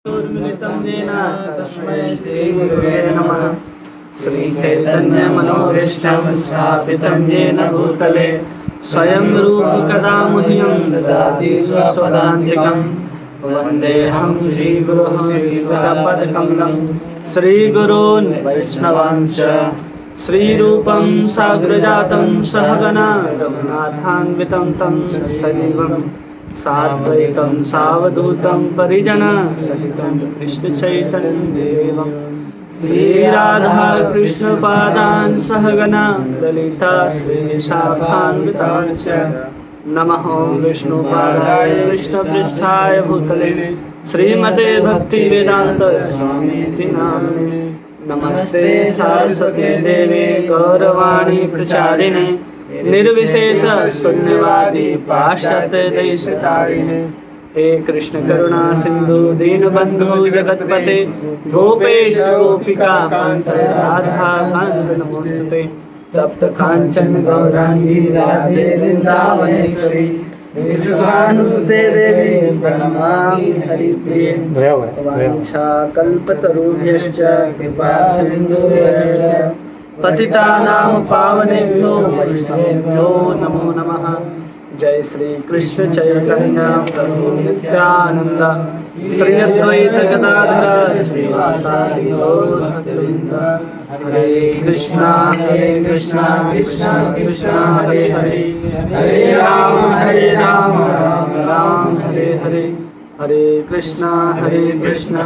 मिलितं येन तस्मै श्रीगुरुवे नमः। श्रीचैतन्यमनोभीष्टं स्थापितं येन भूतले स्वयं रूप कदा मह्यं ददाति स्वपदान्तिकं। वन्देऽहं श्रीगुरुं श्रीयुतपदकमलं श्रीगुरून् वैष्णवांश्च श्रीरूपं साग्रजातं सहगना रघुनाथान्वितं तं सजीवं साद्वैतं सावधूतं परिजनसहितं कृष्णचैतन्यदेवं श्रीराधा कृष्णपादान् सहगना ललिता श्रीशाखान्वितान् च नमः विष्णुपादाय विष्णुपृष्ठाय भूतले श्रीमते भक्तिवेदान्त स्वामीति नामिने। नमस्ते सरस्वती देवे गौरवाणी प्रचारिणे निर्विशेष शून्यवादी पाश्चात्य देशतारिणे। हे कृष्ण करुणा सिंधु दीनबंधु जगतपते गोपेश गोपिका कांत राधा कांत नमोस्तुते। तप्त कांचन गौरांगी राधे वृंदावनेश्वरी विश्वानुसुते देवी प्रणमामि हरिप्रिये। वाञ्छाकल्पतरुभ्यश्च कृपा सिन्धुभ्यश्च पतितानां पावनेभ्यो वैष्णवेभ्यो नमो नमः। जय श्री कृष्ण चैतन्य प्रभु नित्यानंद श्री अद्वैत गदाधर श्रीवासादि गौर भक्तवृंद। हरे कृष्णा कृष्णा कृष्णा हरे हरे हरे राम राम राम हरे हरे। हरे कृष्णा कृष्णा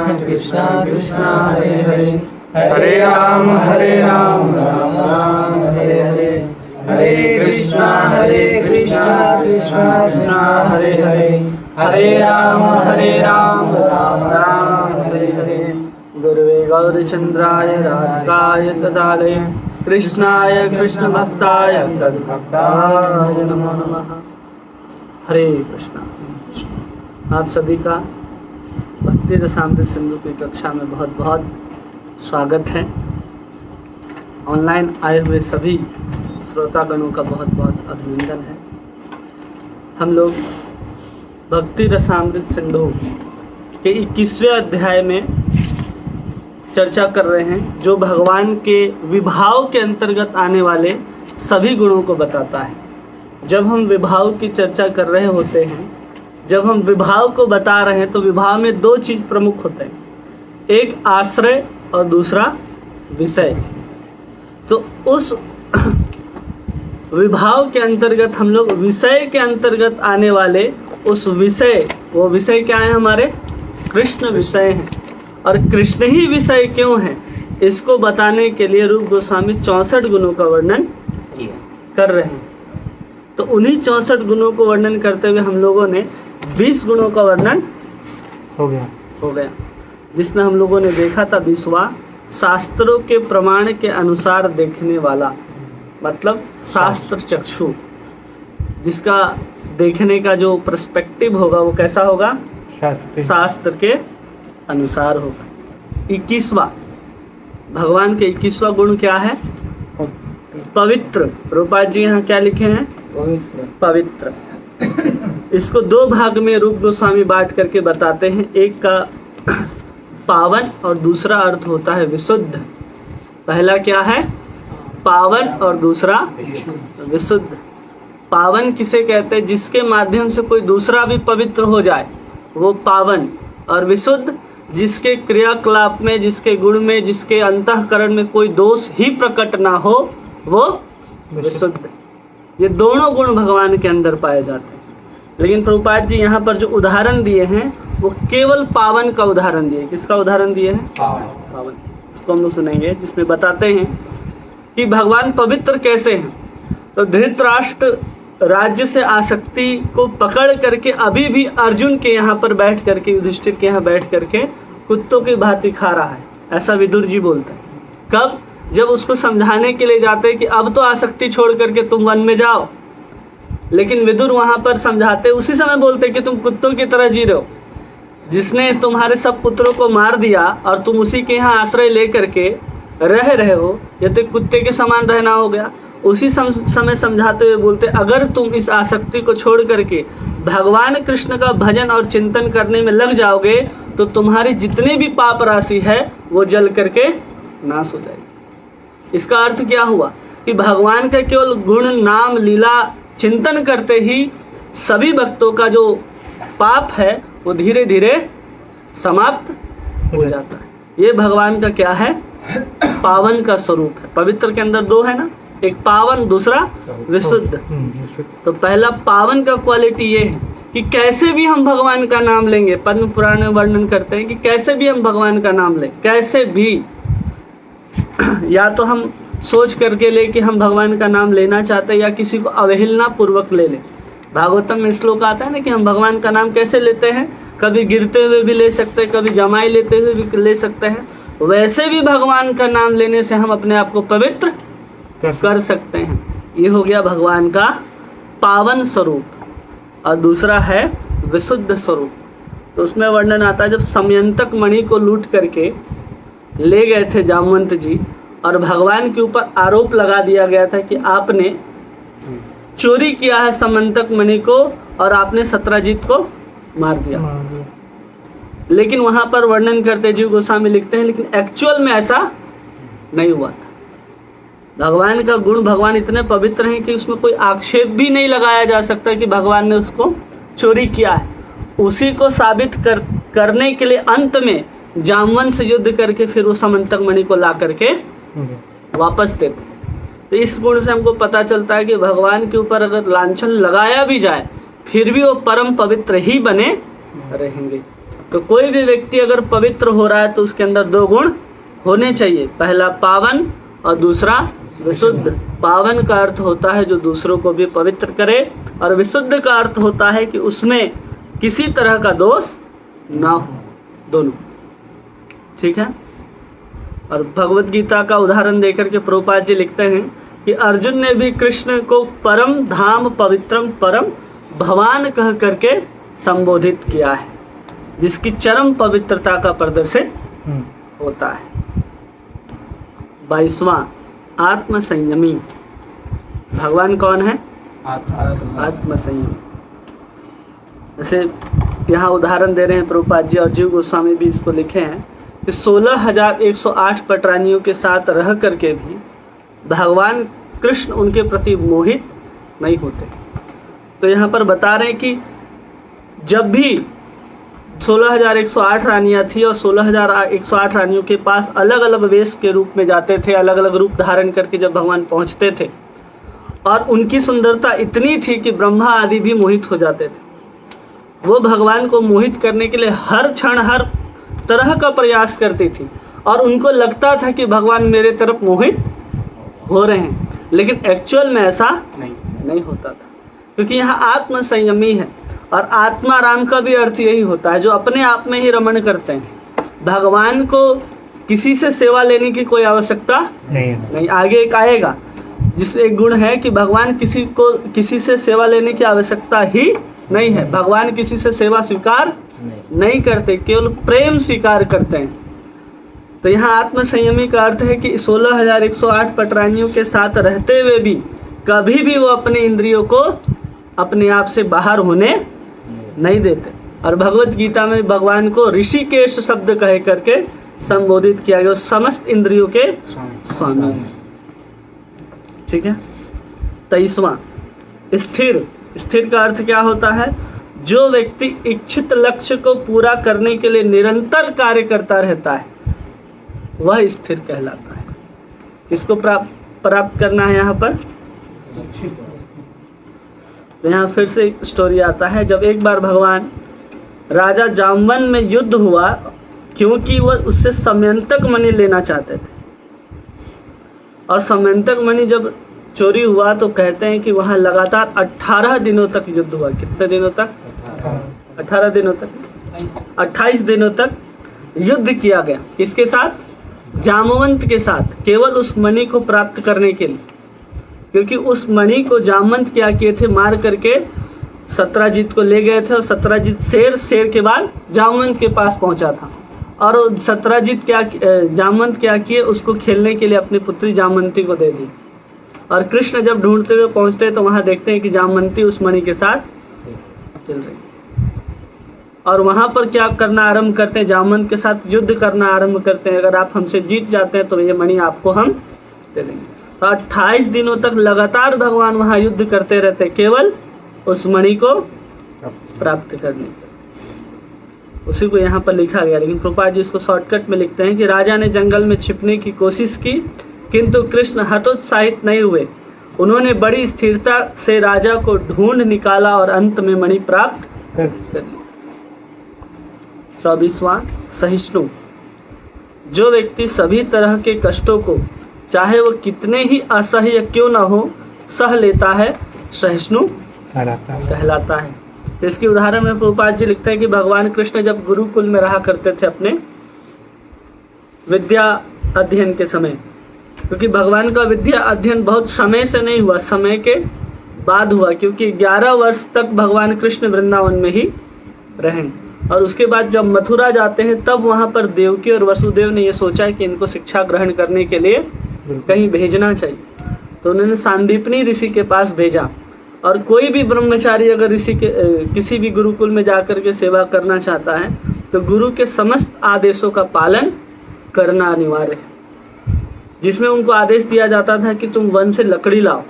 कृष्णा हरे हरे हरे राम राम राम हरे हरे। हरे कृष्णा कृष्णा कृष्णा हरे हरे हरे राम राम राम हरे हरे। गुरुवे गौरचंद्राय राधिकाय तदालय कृष्णाय कृष्ण भक्ताय तद्भक्ताय नमो नमः। हरे कृष्णा। आप सभी का भक्ति रसामृत सिंधु की कक्षा में बहुत बहुत स्वागत है। ऑनलाइन आए हुए सभी श्रोतागणों का बहुत बहुत अभिनंदन है। हम लोग भक्ति रसामृत सिंधु के 21वें अध्याय में चर्चा कर रहे हैं, जो भगवान के विभाव के अंतर्गत आने वाले सभी गुणों को बताता है। जब हम विभाव की चर्चा कर रहे होते हैं, जब हम विभाव को बता रहे हैं, तो विभाव में दो चीज प्रमुख होते हैं, एक आश्रय और दूसरा विषय। तो उस विभाव के अंतर्गत हम लोग विषय के अंतर्गत आने वाले उस विषय, वो विषय क्या है हमारे? कृष्ण विषय हैं। और कृष्ण ही विषय क्यों है, इसको बताने के लिए रूप गोस्वामी 64 गुणों का वर्णन कर रहे हैं। तो उन्हीं 64 गुणों को वर्णन करते हुए हम लोगों ने 20 गुणों का वर्णन हो गया, जिसमें हम लोगों ने देखा था 20वां शास्त्रों के प्रमाण के अनुसार देखने वाला, मतलब शास्त्र चक्षु, जिसका देखने का जो पर्सपेक्टिव होगा वो कैसा होगा? शास्त्र के अनुसार होगा। 21वां भगवान के 21वां गुण क्या है? पवित्र। रूपा जी यहाँ क्या लिखे हैं? पवित्र। इसको दो भाग में रूप गोस्वामी बांट करके बताते हैं। एक का पावन और दूसरा अर्थ होता है विशुद्ध। पहला क्या है? पावन और दूसरा विशुद्ध। पावन किसे कहते हैं? जिसके माध्यम से कोई दूसरा भी पवित्र हो जाए, वो पावन। और विशुद्ध जिसके क्रियाकलाप में, जिसके गुण में, जिसके अंतःकरण में कोई दोष ही प्रकट ना हो, वो विशुद्ध। ये दोनों गुण भगवान के अंदर पाए जाते हैं। लेकिन प्रभुपाद जी यहाँ पर जो उदाहरण दिए हैं वो केवल पावन का उदाहरण दिए। किसका उदाहरण दिए हैं? पावन। इसको हम लोग सुनेंगे, जिसमें बताते हैं कि भगवान पवित्र कैसे हैं। तो धृतराष्ट्र राज्य से आसक्ति को पकड़ करके अभी भी अर्जुन के यहाँ पर बैठ करके, युधिष्ठिर के यहाँ बैठ करके कुत्तों की भांति खा रहा है, ऐसा विदुर जी बोलते हैं। कब? जब उसको समझाने के लिए जाते हैं कि अब तो आसक्ति छोड़ करके तुम वन में जाओ, लेकिन विदुर वहाँ पर समझाते उसी समय बोलते कि तुम कुत्तों की तरह जी रहे हो। जिसने तुम्हारे सब पुत्रों को मार दिया और तुम उसी के यहाँ आश्रय ले करके रह रहे हो, ये तो कुत्ते के समान रहना हो गया। उसी समय समझाते हुए बोलते, अगर तुम इस आसक्ति को छोड़ करके भगवान कृष्ण का भजन और चिंतन करने में लग जाओगे तो तुम्हारी जितने भी पाप राशि है वो जल करके नाश हो जाएगी। इसका अर्थ क्या हुआ कि भगवान का केवल गुण नाम लीला चिंतन करते ही सभी भक्तों का जो पाप है वो धीरे धीरे समाप्त हो जाता है। ये भगवान का क्या है, पावन का स्वरूप है। पवित्र के अंदर दो है ना, एक पावन दूसरा विशुद्ध। तो पहला पावन का क्वालिटी ये है कि कैसे भी हम भगवान का नाम लेंगे। पद्म पुराण में वर्णन करते हैं कि कैसे भी हम भगवान का नाम लें, कैसे भी या तो हम सोच करके ले कि हम भगवान का नाम लेना चाहते हैं या किसी को अवहेलना पूर्वक ले लें। भागवतम में श्लोक आता है ना कि हम भगवान का नाम कैसे लेते हैं, कभी गिरते हुए भी ले सकते हैं, कभी जमाई लेते हुए भी ले सकते हैं। वैसे भी भगवान का नाम लेने से हम अपने आप को पवित्र कर सकते हैं। ये हो गया भगवान का पावन स्वरूप। और दूसरा है विशुद्ध स्वरूप। तो उसमें वर्णन आता है जब समयंतक मणि को लूट करके ले गए थे जामवंत जी और भगवान के ऊपर आरोप लगा दिया गया था कि आपने चोरी किया है समयंतक मणि को और आपने सत्यजीत को मार दिया। लेकिन वहां पर वर्णन करते जीव गोस्वामी लिखते हैं लेकिन एक्चुअल में ऐसा नहीं हुआ था। भगवान का गुण, भगवान इतने पवित्र हैं कि उसमें कोई आक्षेप भी नहीं लगाया जा सकता कि भगवान ने उसको चोरी किया है। उसी को साबित करने के लिए अंत में जामवंत से युद्ध करके फिर वो समयंतक मणि को ला करके वापस देते। तो इस गुण से हमको पता चलता है कि भगवान के ऊपर अगर लांछन लगाया भी जाए फिर भी वो परम पवित्र ही बने रहेंगे। तो कोई भी व्यक्ति अगर पवित्र हो रहा है तो उसके अंदर दो गुण होने चाहिए, पहला पावन और दूसरा विशुद्ध। पावन का अर्थ होता है जो दूसरों को भी पवित्र करे और विशुद्ध का अर्थ होता है कि उसमें किसी तरह का दोष ना हो, दोनों। ठीक है। और भगवत गीता का उदाहरण देकर के प्रभुपाद जी लिखते हैं कि अर्जुन ने भी कृष्ण को परम धाम पवित्रम परम भवान कह करके संबोधित किया है, जिसकी चरम पवित्रता का प्रदर्शन होता है। 22वां आत्म संयमी। भगवान कौन है? आत्म संयमी। जैसे यहाँ उदाहरण दे रहे हैं प्रभुपाद जी और जीव गोस्वामी भी इसको लिखे हैं कि 16,108 पटरानियों के साथ रह करके भी भगवान कृष्ण उनके प्रति मोहित नहीं होते। तो यहाँ पर बता रहे हैं कि जब भी 16,108 रानियाँ थी और 16,108 रानियों के पास अलग अलग वेश के रूप में जाते थे, अलग अलग रूप धारण करके जब भगवान पहुँचते थे और उनकी सुंदरता इतनी थी कि ब्रह्मा आदि भी मोहित हो जाते थे। वो भगवान को मोहित करने के लिए हर क्षण हर तरह का प्रयास करती थी और उनको लगता था कि भगवान मेरे तरफ मोहित हो रहे हैं, लेकिन एक्चुअल में ऐसा नहीं होता था, क्योंकि यहाँ आत्म संयमी है। और आत्मा राम का भी अर्थ यही होता है जो अपने आप में ही रमण करते हैं। भगवान को किसी से सेवा लेने की कोई आवश्यकता नहीं। आगे एक आएगा जिससे एक गुण है कि भगवान किसी से सेवा लेने की आवश्यकता ही नहीं है। भगवान किसी से सेवा स्वीकार नहीं करते, केवल प्रेम स्वीकार करते हैं। तो यहाँ आत्म संयमी का अर्थ है कि 16,108 पटरानियों के साथ रहते हुए भी कभी भी वो अपने इंद्रियों को अपने आप से बाहर होने नहीं देते। और भगवत गीता में भगवान को ऋषिकेश शब्द कह करके संबोधित किया गया, समस्त इंद्रियों के स्वामी। ठीक है। 23वां स्थिर। स्थिर का अर्थ क्या होता है? जो व्यक्ति इच्छित लक्ष्य को पूरा करने के लिए निरंतर कार्य करता रहता है वह स्थिर कहलाता है। इसको प्राप्त करना है यहाँ पर। तो यहाँ फिर से एक स्टोरी आता है। जब एक बार भगवान राजा जामवन में युद्ध हुआ, क्योंकि वह उससे समयंतक मणि लेना चाहते थे और समयंतक मणि जब चोरी हुआ तो कहते हैं कि वहाँ लगातार 18 दिनों तक युद्ध हुआ। कितने दिनों तक? 18 दिनों तक, 28 दिनों तक युद्ध किया गया। किसके साथ? जामवंत के साथ, केवल उस मणि को प्राप्त करने के लिए। क्योंकि उस मणि को जामवंत क्या किए थे, मार करके सत्यजीत को ले गए थे और सत्यजीत शेर के बाद जामवंत के पास पहुंचा था। और सत्यजीत जामवंत क्या किए, उसको खेलने के लिए अपनी पुत्री जामवंती को दे दी। और कृष्ण जब ढूंढते हुए पहुंचते हैं तो वहां देखते हैं कि जामवंती उस मणि के साथ चल रही, और वहां पर क्या करना आरंभ करते हैं, जामवंत के साथ युद्ध करना आरंभ करते हैं। अगर आप हमसे जीत जाते हैं तो ये मणि आपको हम दे देंगे। तो 28 दिनों तक लगातार भगवान वहां युद्ध करते रहते केवल उस मणि को प्राप्त करने के। उसी को यहाँ पर लिखा गया, लेकिन प्रभुपाद जी इसको शॉर्टकट में लिखते हैं कि राजा ने जंगल में छिपने की कोशिश की, किंतु कृष्ण हतोत्साहित नहीं हुए। उन्होंने बड़ी स्थिरता से राजा को ढूंढ निकाला और अंत में मणि प्राप्त कर ली। 24वां, सहिष्णु। जो व्यक्ति सभी तरह के कष्टों को, चाहे वो कितने ही असह्य क्यों न हो, सह लेता है, सहिष्णु कहलाता है। इसकी उदाहरण में प्रभुपाद जी लिखते हैं कि भगवान कृष्ण जब गुरुकुल में रहा करते थे अपने विद्या अध्ययन के समय, क्योंकि भगवान का विद्या अध्ययन बहुत समय से नहीं हुआ, समय के बाद हुआ, क्योंकि 11 वर्ष तक भगवान कृष्ण वृंदावन में ही रहे। और उसके बाद जब मथुरा जाते हैं तब वहाँ पर देवकी और वसुदेव ने ये सोचा है कि इनको शिक्षा ग्रहण करने के लिए कहीं भेजना चाहिए, तो उन्होंने सांदीपनी ऋषि के पास भेजा। और कोई भी ब्रह्मचारी अगर ऋषि के किसी भी गुरुकुल में जाकर के सेवा करना चाहता है तो गुरु के समस्त आदेशों का पालन करना अनिवार्य है, जिसमें उनको आदेश दिया जाता था कि तुम वन से लकड़ी लाओ।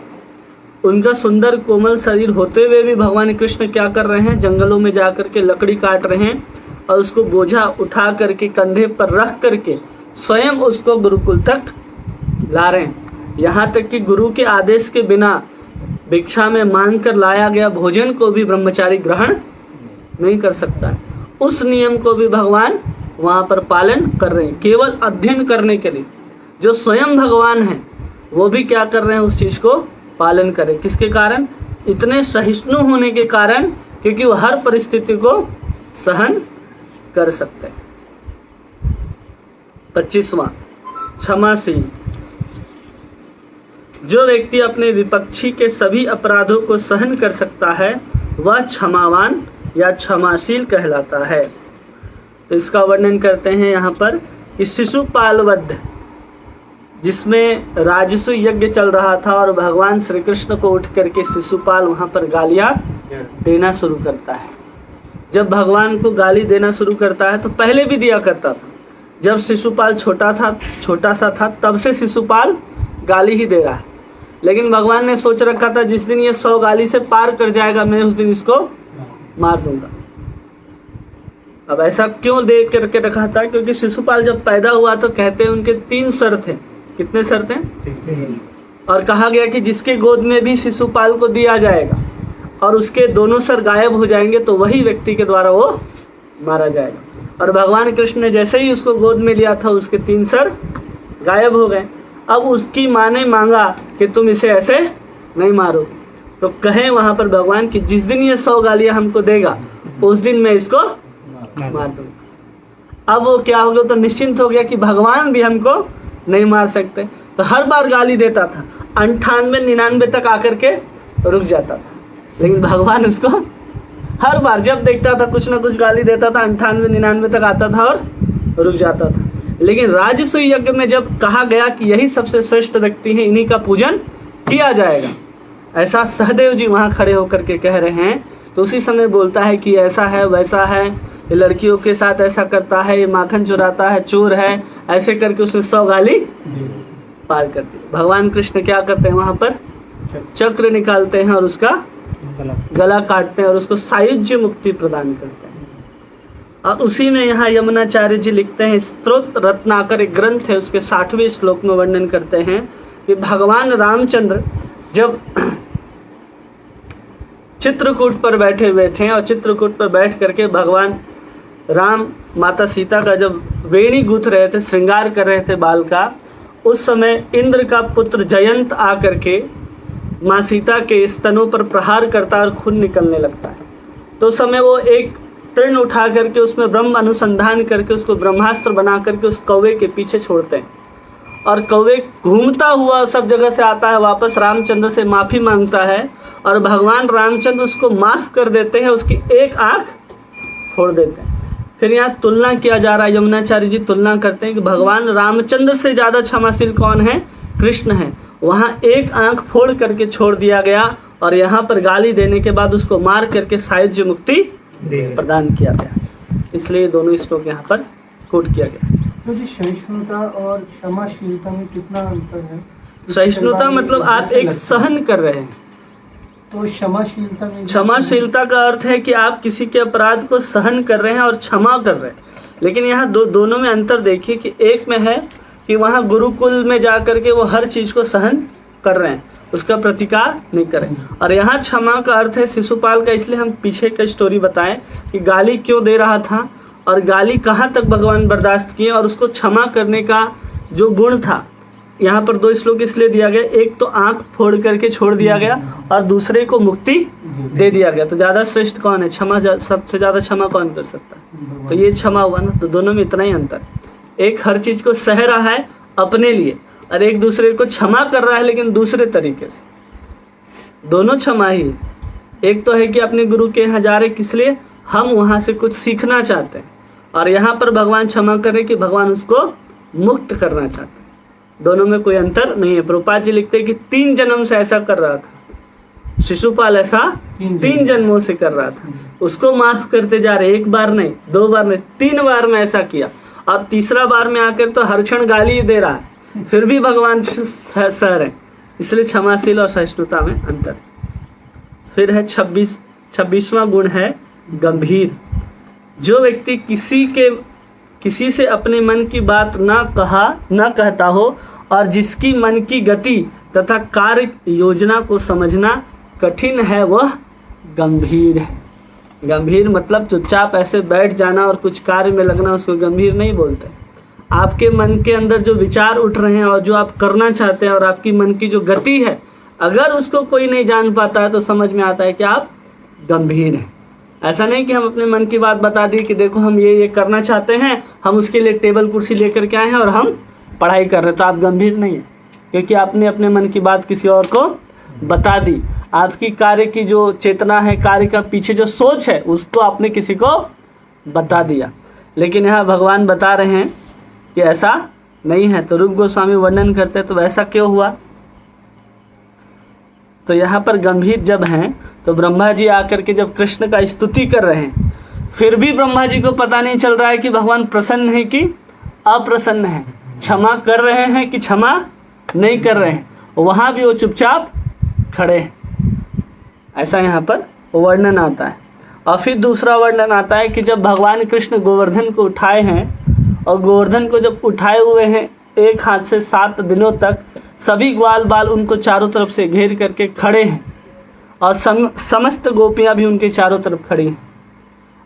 उनका सुंदर कोमल शरीर होते हुए भी भगवान कृष्ण क्या कर रहे हैं, जंगलों में जाकर के लकड़ी काट रहे हैं और उसको बोझा उठा करके कंधे पर रख करके स्वयं उसको गुरुकुल तक ला रहे हैं। यहाँ तक कि गुरु के आदेश के बिना भिक्षा में मांग कर लाया गया भोजन को भी ब्रह्मचारी ग्रहण नहीं कर सकता है। उस नियम को भी भगवान वहाँ पर पालन कर रहे हैं, केवल अध्ययन करने के लिए। जो स्वयं भगवान हैं वो भी क्या कर रहे हैं, उस चीज़ को पालन करें। किसके कारण? इतने सहिष्णु होने के कारण, क्योंकि वो हर परिस्थिति को सहन कर सकते हैं। 25वां, क्षमाशील। जो व्यक्ति अपने विपक्षी के सभी अपराधों को सहन कर सकता है वह क्षमावान या क्षमाशील कहलाता है। तो इसका वर्णन करते हैं यहाँ पर कि शिशुपाल वध, जिसमें राजसु यज्ञ चल रहा था और भगवान श्री कृष्ण को उठ करके शिशुपाल वहाँ पर गालियाँ देना शुरू करता है। जब भगवान को गाली देना शुरू करता है तो पहले भी दिया करता था, जब शिशुपाल छोटा सा था तब से शिशुपाल गाली ही दे रहा है। लेकिन भगवान ने सोच रखा था जिस दिन ये 100 गाली से पार कर जाएगा मैं उस दिन इसको मार दूंगा। अब ऐसा क्यों दे करके रखा था? क्योंकि शिशुपाल जब पैदा हुआ तो कहते हैं उनके 3 सर थे। कितने सर थे? और कहा गया कि जिसके गोद में भी शिशुपाल को दिया जाएगा और उसके दोनों सर गायब हो जाएंगे तो वही व्यक्ति के द्वारा वो मारा जाएगा। और भगवान कृष्ण ने जैसे ही उसको गोद में लिया था उसके 3 सर गायब हो गए। अब उसकी माँ ने मांगा कि तुम इसे ऐसे नहीं मारो, तो कहें वहाँ पर भगवान कि जिस दिन ये 100 गालियाँ हमको देगा उस दिन मैं इसको मार दूंगा। अब वो क्या हो गया, तो निश्चिंत हो गया कि भगवान भी हमको नहीं मार सकते। तो हर बार गाली देता था, 98, 99 तक आकर के रुक जाता था, लेकिन भगवान उसको हर बार जब देखता था कुछ ना कुछ गाली देता था, 98, 99 तक आता था और रुक जाता था। लेकिन राजसु यज्ञ में जब कहा गया कि यही सबसे श्रेष्ठ व्यक्ति है, इन्हीं का पूजन किया जाएगा, ऐसा सहदेव जी वहाँ खड़े होकर के कह रहे हैं, तो उसी समय बोलता है कि ऐसा है वैसा है, ये लड़कियों के साथ ऐसा करता है, ये माखन चुराता है, चोर है, ऐसे करके उसने 100 गाली पार कर दी। भगवान कृष्ण क्या करते हैं, वहाँ पर चक्र निकालते हैं और उसका गला काटते हैं और उसको सायुज्य मुक्ति प्रदान करते हैं। और उसी में यहाँ यमुनाचार्य जी लिखते हैं, स्तोत्र रत्नाकर एक ग्रंथ है, उसके 60वें श्लोक में वर्णन करते हैं कि भगवान रामचंद्र जब चित्रकूट पर बैठे हुए थे और चित्रकूट पर बैठ करके भगवान राम माता सीता का जब वेणी गूंथ रहे थे, श्रृंगार कर रहे थे बाल का, उस समय इंद्र का पुत्र जयंत आकर के माँ सीता के स्तनों पर प्रहार करता है और खून निकलने लगता है। तो उस समय वो एक तृण उठा करके उसमें ब्रह्म अनुसंधान करके उसको ब्रह्मास्त्र बना करके उस कौवे के पीछे छोड़ते हैं और कौवे घूमता हुआ सब जगह से आता है, वापस रामचंद्र से माफ़ी मांगता है और भगवान रामचंद्र उसको माफ़ कर देते हैं, उसकी एक आँख फोड़ देते हैं। फिर यहाँ तुलना किया जा रहा है, यमुनाचार्य जी तुलना करते हैं कि भगवान रामचंद्र से ज़्यादा क्षमाशील कौन है? कृष्ण है। वहाँ एक आंख फोड़ करके छोड़ दिया गया और यहाँ पर गाली देने के बाद उसको मार करके सायुज्य मुक्ति प्रदान किया गया। इसलिए दोनों श्लोक यहाँ पर कोट किया गया। तो जी सहिष्णुता और क्षमाशीलता में कितना अंतर है? सहिष्णुता मतलब आप एक सहन कर रहे हैं, तो क्षमाशीलता में, क्षमाशीलता का अर्थ है कि आप किसी के अपराध को सहन कर रहे हैं और क्षमा कर रहे हैं। लेकिन यहाँ दोनों में अंतर देखिए कि एक में है कि वहाँ गुरुकुल में जा करके वो हर चीज को सहन कर रहे हैं, उसका प्रतिकार नहीं करें। और यहाँ क्षमा का अर्थ है शिशुपाल का, इसलिए हम पीछे का स्टोरी बताएं कि गाली क्यों दे रहा था और गाली कहाँ तक भगवान बर्दाश्त किए और उसको क्षमा करने का जो गुण था। यहाँ पर 2 श्लोक इसलिए दिया गया, एक तो आंख फोड़ करके छोड़ दिया गया और दूसरे को मुक्ति दे दिया गया। तो ज्यादा श्रेष्ठ कौन है? क्षमा, सबसे ज्यादा क्षमा कौन कर सकता है? तो ये क्षमा हुआ ना। तो दोनों में इतना ही अंतर, एक हर चीज को सह रहा है अपने लिए और एक दूसरे को क्षमा कर रहा है लेकिन दूसरे तरीके से। दोनों क्षमा ही, एक तो है कि अपने गुरु के यहाँ जा रहे किस लिए, हम वहां से कुछ सीखना चाहते हैं, और यहाँ पर भगवान क्षमा करें कि भगवान उसको मुक्त करना चाहते हैं। दोनों में कोई अंतर नहीं है। प्रभुपाद जी लिखते हैं कि 3 जन्म से ऐसा कर रहा था शिशुपाल, ऐसा 3 जन्मों से कर रहा था, उसको माफ करते जा रहे, 1 बार नहीं, 2 बार नहीं, 3 बार में ऐसा किया और तीसरा बार में आकर तो हर क्षण गाली दे रहा है, फिर भी भगवान सह रहे। इसलिए क्षमाशील और सहिष्णुता में अंतर। फिर है 26वां गुण है गंभीर। जो व्यक्ति किसी से अपने मन की बात न कहता हो और जिसकी मन की गति तथा कार्य योजना को समझना कठिन है, वह गंभीर है। गंभीर मतलब चुपचाप ऐसे बैठ जाना और कुछ कार्य में लगना, उसको गंभीर नहीं बोलते। आपके मन के अंदर जो विचार उठ रहे हैं और जो आप करना चाहते हैं और आपकी मन की जो गति है, अगर उसको कोई नहीं जान पाता है तो समझ में आता है कि आप गंभीर हैं। ऐसा नहीं कि हम अपने मन की बात बता दी कि देखो हम ये करना चाहते हैं, हम उसके लिए टेबल कुर्सी लेकर के आए हैं और हम पढ़ाई कर रहे हैं, तो आप गंभीर नहीं है, क्योंकि आपने अपने मन की बात किसी और को बता दी। आपकी कार्य की जो चेतना है, कार्य का पीछे जो सोच है, उसको आपने किसी को बता दिया। लेकिन यहाँ भगवान बता रहे हैं कि ऐसा नहीं है। तो रूप गोस्वामी वर्णन करते हैं, तो वैसा क्यों हुआ? तो यहाँ पर गंभीर जब हैं तो ब्रह्मा जी आकर के जब कृष्ण का स्तुति कर रहे हैं, फिर भी ब्रह्मा जी को पता नहीं चल रहा है कि भगवान प्रसन्न है कि अप्रसन्न है, क्षमा कर रहे हैं कि क्षमा नहीं कर रहे हैं। वहां भी वो चुपचाप खड़े हैं, ऐसा यहाँ पर वर्णन आता है। और फिर दूसरा वर्णन आता है कि जब भगवान कृष्ण गोवर्धन को उठाए हैं और गोवर्धन को जब उठाए हुए हैं एक हाथ से 7 दिनों तक, सभी ग्वाल बाल उनको चारों तरफ से घेर करके खड़े हैं और समस्त गोपियां भी उनके चारों तरफ खड़ी हैं।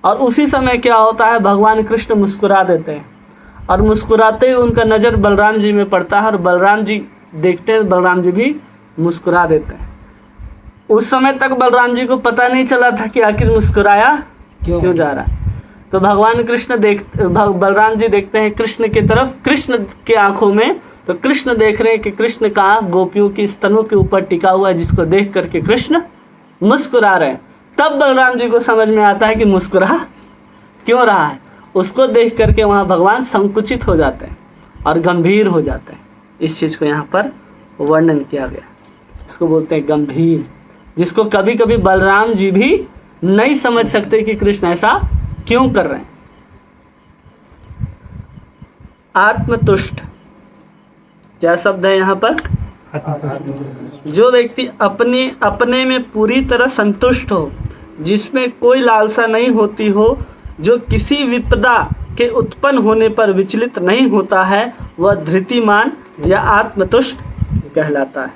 और उसी समय क्या होता है, भगवान कृष्ण मुस्कुरा देते हैं और मुस्कुराते हुए उनका नज़र बलराम जी में पड़ता है और बलराम जी देखते हैं, बलराम जी भी मुस्कुरा देते हैं। उस समय तक बलराम जी को पता नहीं चला था कि आखिर मुस्कुराया क्यों जा रहा है। तो भगवान कृष्ण बलराम जी देखते हैं कृष्ण की तरफ, कृष्ण के आंखों में, तो कृष्ण देख रहे हैं कि कृष्ण का गोपियों की स्तनों के ऊपर टिका हुआ है, जिसको देख करके कृष्ण मुस्कुरा रहे हैं। तब बलराम जी को समझ में आता है कि मुस्कुरा क्यों रहा है। उसको देख करके वहाँ भगवान संकुचित हो जाते हैं और गंभीर हो जाते हैं। इस चीज़ को यहाँ पर वर्णन किया गया, इसको बोलते हैं गंभीर, जिसको कभी कभी बलराम जी भी नहीं समझ सकते कि कृष्ण ऐसा क्यों कर रहे हैं। आत्मतुष्ट क्या शब्द है यहाँ पर? जो व्यक्ति अपने में पूरी तरह संतुष्ट हो, जिसमें कोई लालसा नहीं होती हो, जो किसी विपदा के उत्पन्न होने पर विचलित नहीं होता है, वह धृतिमान या आत्मतुष्ट कहलाता है।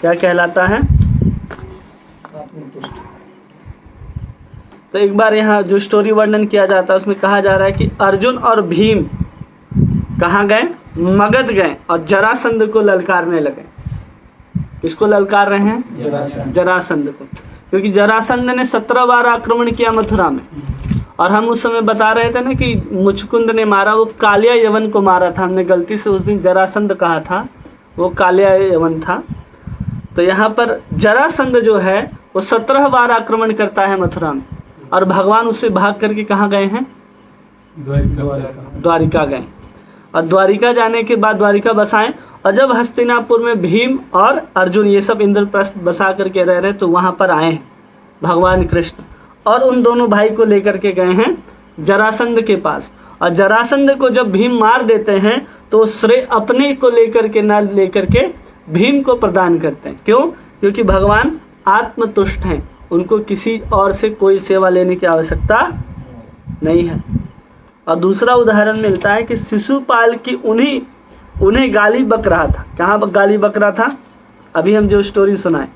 क्या कहलाता है? आत्मतुष्ट। तो एक बार यहाँ जो स्टोरी वर्णन किया जाता है उसमें कहा जा रहा है कि अर्जुन और भीम कहाँ गए? मगध गए और जरासंध को ललकारने लगे। किसको ललकार रहे हैं? जरासंध को, क्योंकि जरासंध ने 17 बार आक्रमण किया मथुरा में। और हम उस समय बता रहे थे ना कि मुचकुंद ने मारा, वो कालिया यवन को मारा था। हमने गलती से उस दिन जरासंध कहा था, वो कालिया यवन था। तो यहाँ पर जरासंध जो है वो 17 बार आक्रमण करता है मथुरा में, और भगवान उससे भाग करके कहाँ गए हैं? द्वारिका गए। और द्वारिका जाने के बाद द्वारिका बसाएं और जब हस्तिनापुर में भीम और अर्जुन ये सब इंद्रप्रस्थ बसा करके रह रहे तो वहाँ पर आए हैं भगवान कृष्ण, और उन दोनों भाई को लेकर के गए हैं जरासंध के पास। और जरासंध को जब भीम मार देते हैं तो श्रेय अपने को लेकर के न लेकर के भीम को प्रदान करते हैं। क्यों? क्योंकि भगवान आत्मतुष्ट हैं, उनको किसी और से कोई सेवा लेने की आवश्यकता नहीं है। और दूसरा उदाहरण मिलता है कि शिशुपाल की उन्हें गाली बक रहा था। कहाँ गाली बक रहा था? अभी हम जो स्टोरी सुनाए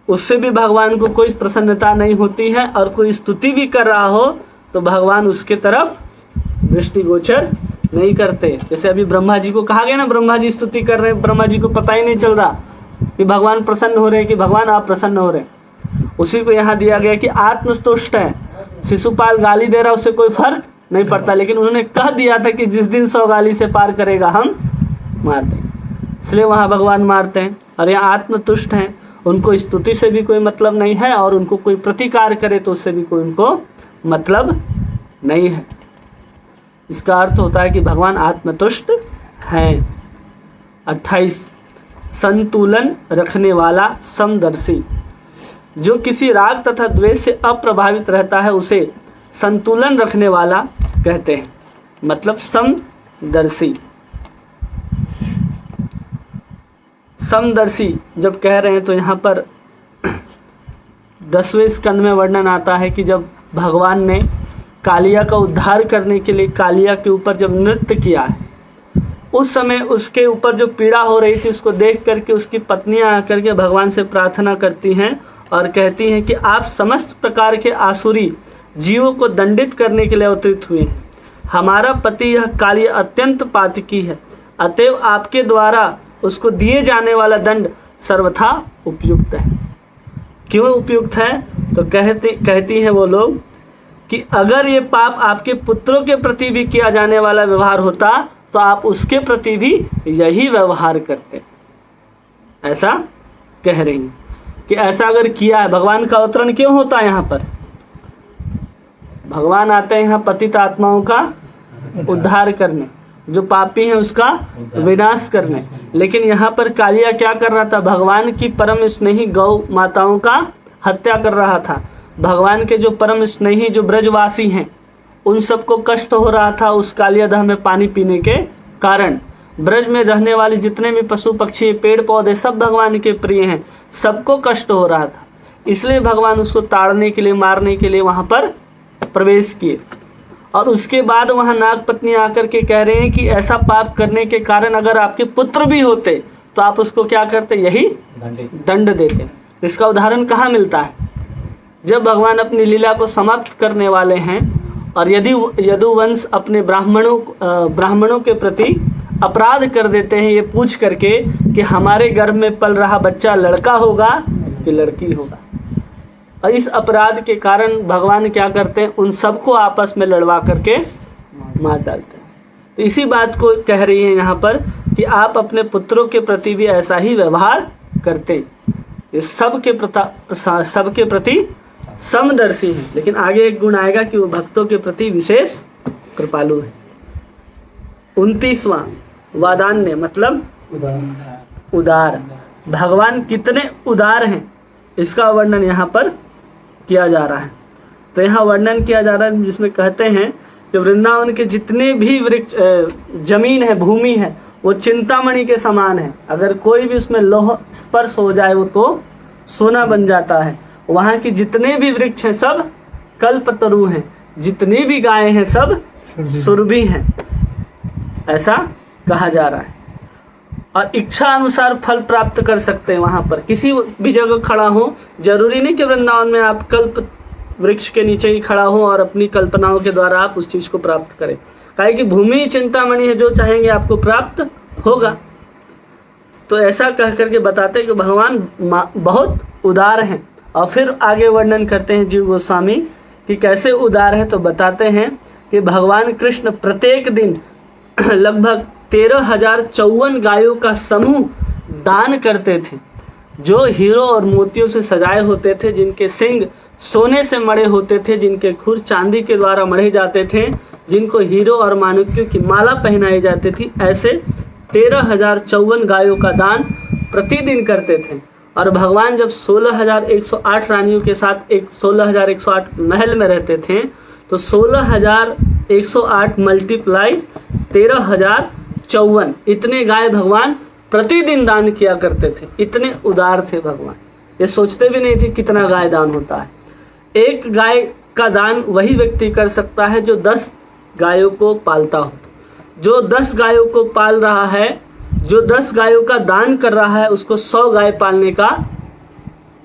उससे भी भगवान को कोई प्रसन्नता नहीं होती है, और कोई स्तुति भी कर रहा हो तो भगवान उसके तरफ दृष्टिगोचर नहीं करते। जैसे अभी ब्रह्मा जी को कहा गया ना, ब्रह्मा जी स्तुति कर रहे हैं, ब्रह्मा जी को पता ही नहीं चल रहा कि भगवान प्रसन्न हो रहे हैं कि भगवान आप प्रसन्न हो रहे हैं। उसी को यहाँ दिया गया कि आत्मतुष्ट है, शिशुपाल गाली दे रहा उससे कोई फर्क नहीं पड़ता, लेकिन उन्होंने कह दिया था कि जिस दिन 100 गाली से पार करेगा हम मार देंगे, इसलिए वहाँ भगवान मारते हैं। और यहाँ आत्मतुष्ट हैं, उनको स्तुति से भी कोई मतलब नहीं है, और उनको कोई प्रतिकार करे तो उससे भी कोई उनको मतलब नहीं है। इसका अर्थ होता है कि भगवान आत्मतुष्ट हैं। 28 संतुलन रखने वाला समदर्शी। जो किसी राग तथा द्वेष से अप्रभावित रहता है उसे संतुलन रखने वाला कहते हैं, मतलब समदर्शी। समदर्शी जब कह रहे हैं तो यहाँ पर 10वें स्कंद में वर्णन आता है कि जब भगवान ने कालिया का उद्धार करने के लिए कालिया के ऊपर जब नृत्य किया है, उस समय उसके ऊपर जो पीड़ा हो रही थी उसको देख करके उसकी पत्नियां आकर के भगवान से प्रार्थना करती हैं और कहती हैं कि आप समस्त प्रकार के आसुरी जीवों को दंडित करने के लिए अवतरित हुए हैं। हमारा पति यह कालिया अत्यंत पातकी है, अतएव आपके द्वारा उसको दिए जाने वाला दंड सर्वथा उपयुक्त है। क्यों उपयुक्त है? तो कहती हैं वो लोग कि अगर ये पाप आपके पुत्रों के प्रति भी किया जाने वाला व्यवहार होता तो आप उसके प्रति भी यही व्यवहार करते। ऐसा कह रही हैं कि ऐसा अगर किया है। भगवान का अवतरण क्यों होता है? यहाँ पर भगवान आते हैं यहाँ पतित आत्माओं का उद्धार करने, जो पापी हैं उसका विनाश करने। लेकिन यहाँ पर कालिया क्या कर रहा था? भगवान की परम स्नेही गौ माताओं का हत्या कर रहा था। भगवान के जो परम स्नेही जो ब्रजवासी हैं उन सबको कष्ट हो रहा था उस कालियादह में पानी पीने के कारण। ब्रज में रहने वाले जितने भी पशु पक्षी पेड़ पौधे सब भगवान के प्रिय हैं, सबको कष्ट हो रहा था, इसलिए भगवान उसको ताड़ने के लिए मारने के लिए वहाँ पर प्रवेश किए। और उसके बाद वहाँ नागपत्नी आकर के कह रहे हैं कि ऐसा पाप करने के कारण अगर आपके पुत्र भी होते तो आप उसको क्या करते? यही दंड देते। इसका उदाहरण कहाँ मिलता है? जब भगवान अपनी लीला को समाप्त करने वाले हैं और यदि यदुवंश अपने ब्राह्मणों के प्रति अपराध कर देते हैं ये पूछ करके कि हमारे गर्भ में पल रहा बच्चा लड़का होगा कि लड़की होगा, और इस अपराध के कारण भगवान क्या करते हैं? उन सबको आपस में लड़वा करके मार डालते हैं। तो इसी बात को कह रही है यहाँ पर कि आप अपने पुत्रों के प्रति भी ऐसा ही व्यवहार करते। ये सबके प्रति समदर्शी है। लेकिन आगे एक गुण आएगा कि वो भक्तों के प्रति विशेष कृपालु है। 29वां वादान्य मतलब उदार। भगवान कितने उदार हैं इसका वर्णन यहाँ पर किया जा रहा है। तो यहाँ वर्णन किया जा रहा है जिसमें कहते हैं कि वृंदावन के जितने भी वृक्ष जमीन है, भूमि है, वो चिंतामणि के समान है। अगर कोई भी उसमें लोह स्पर्श हो जाए वो तो सोना बन जाता है। वहाँ की जितने भी वृक्ष हैं सब कल्पतरु हैं, जितनी भी गायें हैं सब सुरभि हैं, ऐसा कहा जा रहा है। और इच्छा अनुसार फल प्राप्त कर सकते हैं। वहाँ पर किसी भी जगह खड़ा हो, जरूरी नहीं कि वृंदावन में आप कल्प वृक्ष के नीचे ही खड़ा हो और अपनी कल्पनाओं के द्वारा आप उस चीज़ को प्राप्त करें। काहे कि भूमि चिंतामणि है, जो चाहेंगे आपको प्राप्त होगा। तो ऐसा कह करके बताते हैं कि भगवान बहुत उदार हैं। और फिर आगे वर्णन करते हैं जीव गोस्वामी कि कैसे उदार है। तो बताते हैं कि भगवान कृष्ण प्रत्येक दिन लगभग 13,054 गायों का समूह दान करते थे, जो हीरो और मोतियों से सजाए होते थे, जिनके सिंग सोने से मढ़े होते थे, जिनके खुर चांदी के द्वारा मढ़े जाते थे, जिनको हीरो और माणिक्यों की माला पहनाई जाती थी। ऐसे 13,054 गायों का दान प्रतिदिन करते थे। और भगवान जब 16,108 रानियों के साथ एक 16,108 महल में रहते थे, तो 16,108 मल्टीप्लाई 13,054 इतने गाय भगवान प्रतिदिन दान किया करते थे। इतने उदार थे भगवान, ये सोचते भी नहीं थे कितना गाय दान होता है। एक गाय का दान वही व्यक्ति कर सकता है जो 10 गायों को पालता हो। जो 10 गायों को पाल रहा है, जो 10 गायों का दान कर रहा है, उसको 100 गाय पालने का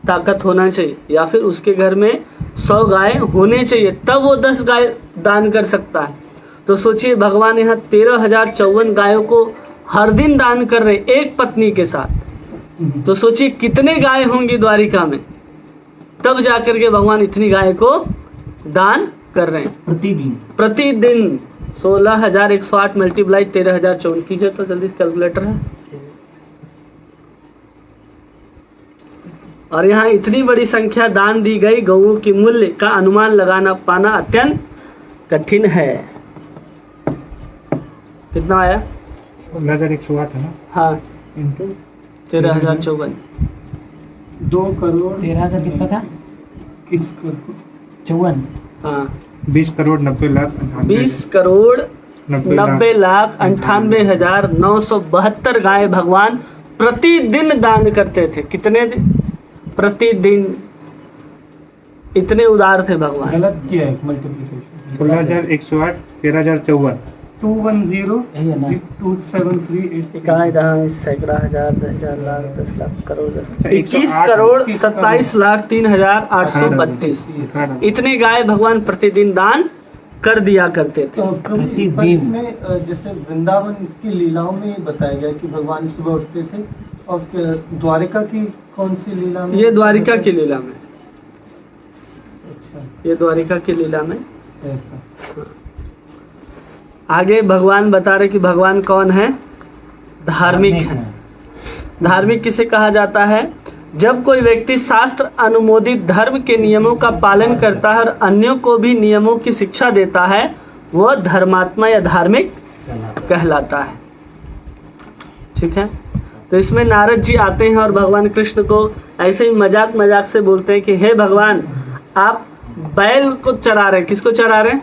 ताकत होना चाहिए, या फिर उसके घर में 100 गाय होने चाहिए, तब वो 10 गाय दान कर सकता है। तो सोचिए भगवान यहाँ 13,054 गायों को हर दिन दान कर रहे एक पत्नी के साथ। तो सोचिए कितने गाय होंगी द्वारिका में, तब जाकर के भगवान इतनी गाय को दान कर रहे हैं प्रतिदिन 16,108 मल्टीप्लाई 13,054 कीजिए तो जल्दी कैलकुलेटर है। और यहाँ इतनी बड़ी संख्या दान दी गई गौओं की मूल्य का अनुमान लगाना पाना अत्यंत कठिन है। कितना आया? 16,108 है ना? हाँ, इनटू 13,054 2 करोड़ 13,000 कितना था? किस करोड़? 54। हाँ, 20 करोड़ 90 लाख 20 करोड़ 90 लाख 98,972 गाय भगवान प्रतिदिन दान करते थे। कितने दिन? प्रतिदिन। इतने उदार थे भगवान। गलत किया है मल्टीप्लिकेशन। 16,108 13,054 210 यही है ना? 273 इकाई दहाई सैकड़ा हजार 10,000 लाख 10 लाख करोड़ 10 अच्छा, 21 108 करोड़ 21 27 लाख 3,832 हाँ। इतने गाय भगवान प्रतिदिन दान कर दिया करते थे। तो प्रभु जी, पर इसमें जैसे वृंदावन की लीलाओं में ये बताया गया कि भगवान सुबह उठते थे, और द्वारिका की कौन सी लीला में? ये द्वारिका की लीला में, अच्छा, ये द्वारिका की लीला में। ऐसा। आगे भगवान बता रहे कि भगवान कौन है? धार्मिक है। धार्मिक किसे कहा जाता है? जब कोई व्यक्ति शास्त्र अनुमोदित धर्म के नियमों का पालन करता है और अन्यों को भी नियमों की शिक्षा देता है, वह धर्मात्मा या धार्मिक कहलाता है। ठीक है, तो इसमें नारद जी आते हैं और भगवान कृष्ण को ऐसे ही मजाक मजाक से बोलते हैं कि हे भगवान, आप बैल को चरा रहे हैं। किसको चरा रहे हैं?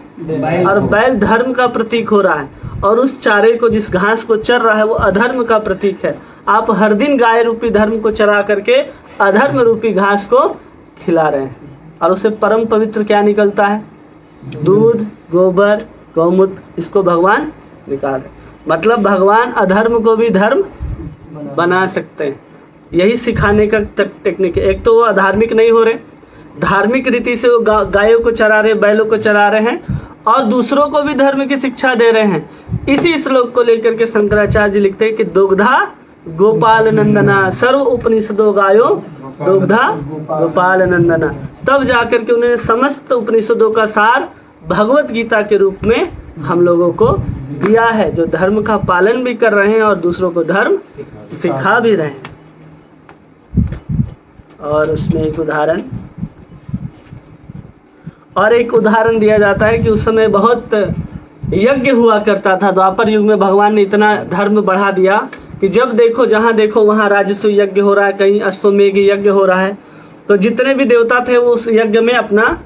और बैल धर्म का प्रतीक हो रहा है, और उस चारे को, जिस घास को चर रहा है, वो अधर्म का प्रतीक है। आप हर दिन गाय रूपी धर्म को चरा करके अधर्म रूपी घास को खिला रहे हैं, और उससे परम पवित्र क्या निकलता है? दूध, गोबर, गौमूत्र, इसको भगवान निकाल रहे। मतलब भगवान अधर्म को भी धर्म बना सकते हैं। यही सिखाने का टेक्निक है। एक तो वो अधार्मिक नहीं हो रहे, धार्मिक रीति से वो गायों को चरा रहे, बैलों को चरा रहे हैं, और दूसरों को भी धर्म की शिक्षा दे रहे हैं। इसी श्लोक को लेकर के शंकराचार्य जी लिखते हैं कि दुग्धा गोपाल नंदना सर्व उपनिषदों गायो दुग्धा गोपाल नंदना। तब जाकर के उन्होंने समस्त उपनिषदों का सार भगवत गीता के रूप में हम लोगों को दिया है, जो धर्म का पालन भी कर रहे हैं और दूसरों को धर्म सिखा भी रहे हैं। और उसमें एक उदाहरण दिया जाता है कि उस समय बहुत यज्ञ हुआ करता था। द्वापर युग में भगवान ने इतना धर्म बढ़ा दिया कि जब देखो, जहाँ देखो वहाँ राजस्व यज्ञ हो रहा है, कहीं अश्वमेघ यज्ञ हो रहा है। तो जितने भी देवता थे वो उस यज्ञ में अपना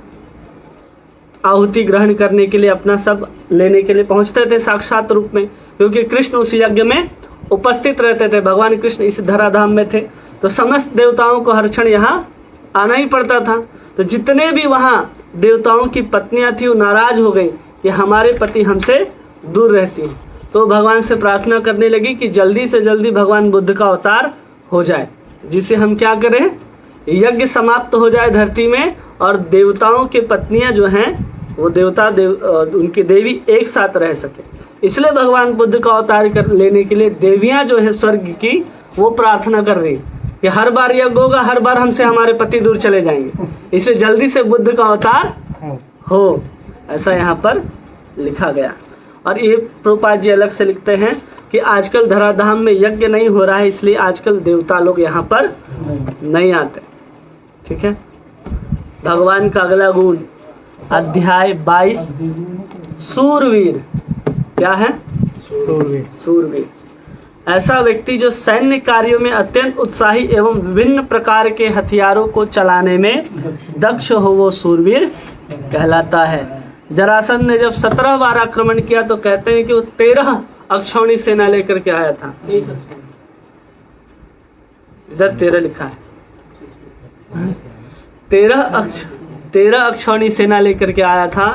आहुति ग्रहण करने के लिए, अपना सब लेने के लिए पहुँचते थे साक्षात रूप में, क्योंकि कृष्ण उस यज्ञ में उपस्थित रहते थे। भगवान कृष्ण इस धराधाम में थे, तो समस्त देवताओं को हर क्षण यहाँ आना ही पड़ता था। तो जितने भी वहाँ देवताओं की पत्नियां थी वो नाराज हो गई कि हमारे पति हमसे दूर रहती हैं। तो भगवान से प्रार्थना करने लगी कि जल्दी से जल्दी भगवान बुद्ध का अवतार हो जाए, जिससे हम क्या करें, यज्ञ समाप्त हो जाए धरती में, और देवताओं के पत्नियां जो हैं वो उनकी देवी एक साथ रह सके। इसलिए भगवान बुद्ध का अवतार लेने के लिए देवियां जो है स्वर्ग की, वो प्रार्थना कर रही कि हर बार यज्ञ होगा, हर बार हमसे हमारे पति दूर चले जाएंगे, इसलिए जल्दी से बुद्ध का अवतार हो, ऐसा यहाँ पर लिखा गया। और ये प्रभुपाद जी अलग से लिखते हैं कि आजकल धराधाम में यज्ञ नहीं हो रहा है, इसलिए आजकल देवता लोग यहाँ पर नहीं आते। ठीक है, भगवान का अगला गुण अध्याय 22 सूरवीर। क्या है? सूरवीर। ऐसा व्यक्ति जो सैन्य कार्यों में अत्यंत उत्साही एवं विभिन्न प्रकार के हथियारों को चलाने में दक्ष हो वो सूरवीर कहलाता है। जरासंध ने जब 17 बार आक्रमण किया तो कहते हैं कि वो 13 अक्षौणी सेना लेकर के आया था। इधर 13 लिखा है। 13 अक्षौणी सेना लेकर के आया था।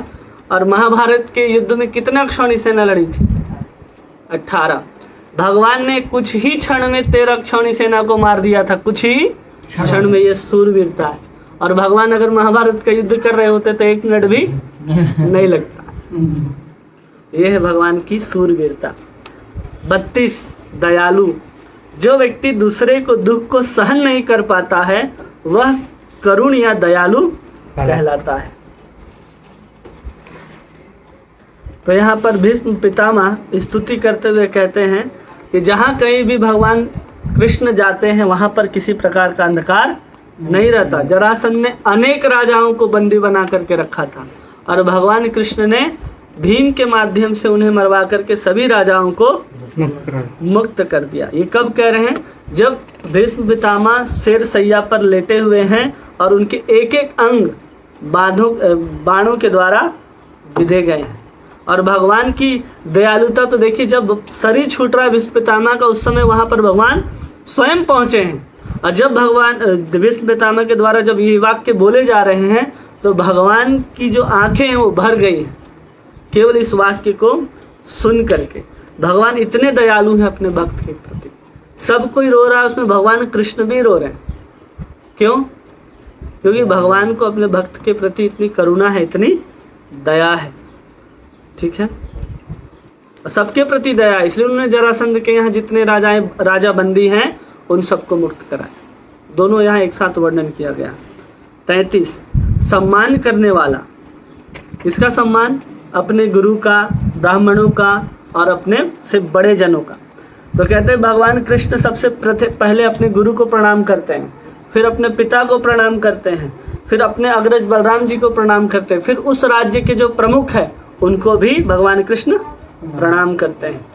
और महाभारत के युद्ध में कितने अक्षौणी सेना लड़ी थी? 18। भगवान ने कुछ ही क्षण में 13 अक्षौणी सेना को मार दिया था, कुछ ही क्षण में। ये सूरवीरता है। और भगवान अगर महाभारत का युद्ध कर रहे होते तो 1 मिनट भी नहीं लगता। ये है भगवान की सूरवीरता। 32 दयालु। जो व्यक्ति दूसरे को दुख को सहन नहीं कर पाता है वह करुण या दयालु कहलाता है। तो यहाँ पर भीष्म पितामह स्तुति करते हुए कहते हैं कि जहाँ कहीं भी भगवान कृष्ण जाते हैं वहाँ पर किसी प्रकार का अंधकार नहीं रहता। जरासंध ने अनेक राजाओं को बंदी बना करके रखा था और भगवान कृष्ण ने भीम के माध्यम से उन्हें मरवा करके सभी राजाओं को मुक्त कर दिया। ये कब कह रहे हैं? जब भीष्म पितामह शेर सैया पर लेटे हुए हैं और उनके एक एक अंग बाणों के द्वारा विधे गए हैं। और भगवान की दयालुता तो देखिए, जब शरीर छूट रहा है भीष्म पितामह का उस समय वहाँ पर भगवान स्वयं पहुँचे हैं। और जब भगवान भीष्म पितामह के द्वारा जब ये वाक्य बोले जा रहे हैं तो भगवान की जो आंखें हैं वो भर गई हैं केवल इस वाक्य को सुन करके। भगवान इतने दयालु हैं अपने भक्त के प्रति। सब कोई रो रहा है, उसमें भगवान कृष्ण भी रो रहे हैं। क्यों? क्योंकि भगवान को अपने भक्त के प्रति इतनी करुणा है, इतनी दया है। ठीक है, सबके प्रति दया, इसलिए उन्होंने जरासंध के यहाँ जितने राजा बंदी हैं उन सबको मुक्त कराया। दोनों यहाँ एक साथ वर्णन किया गया। 33 सम्मान करने वाला। इसका सम्मान अपने गुरु का, ब्राह्मणों का और अपने से बड़े जनों का। तो कहते हैं भगवान कृष्ण सबसे पहले अपने गुरु को प्रणाम करते हैं, फिर अपने पिता को प्रणाम करते हैं, फिर अपने अग्रज बलराम जी को प्रणाम करते हैं, फिर उस राज्य के जो प्रमुख है उनको भी भगवान कृष्ण प्रणाम करते हैं।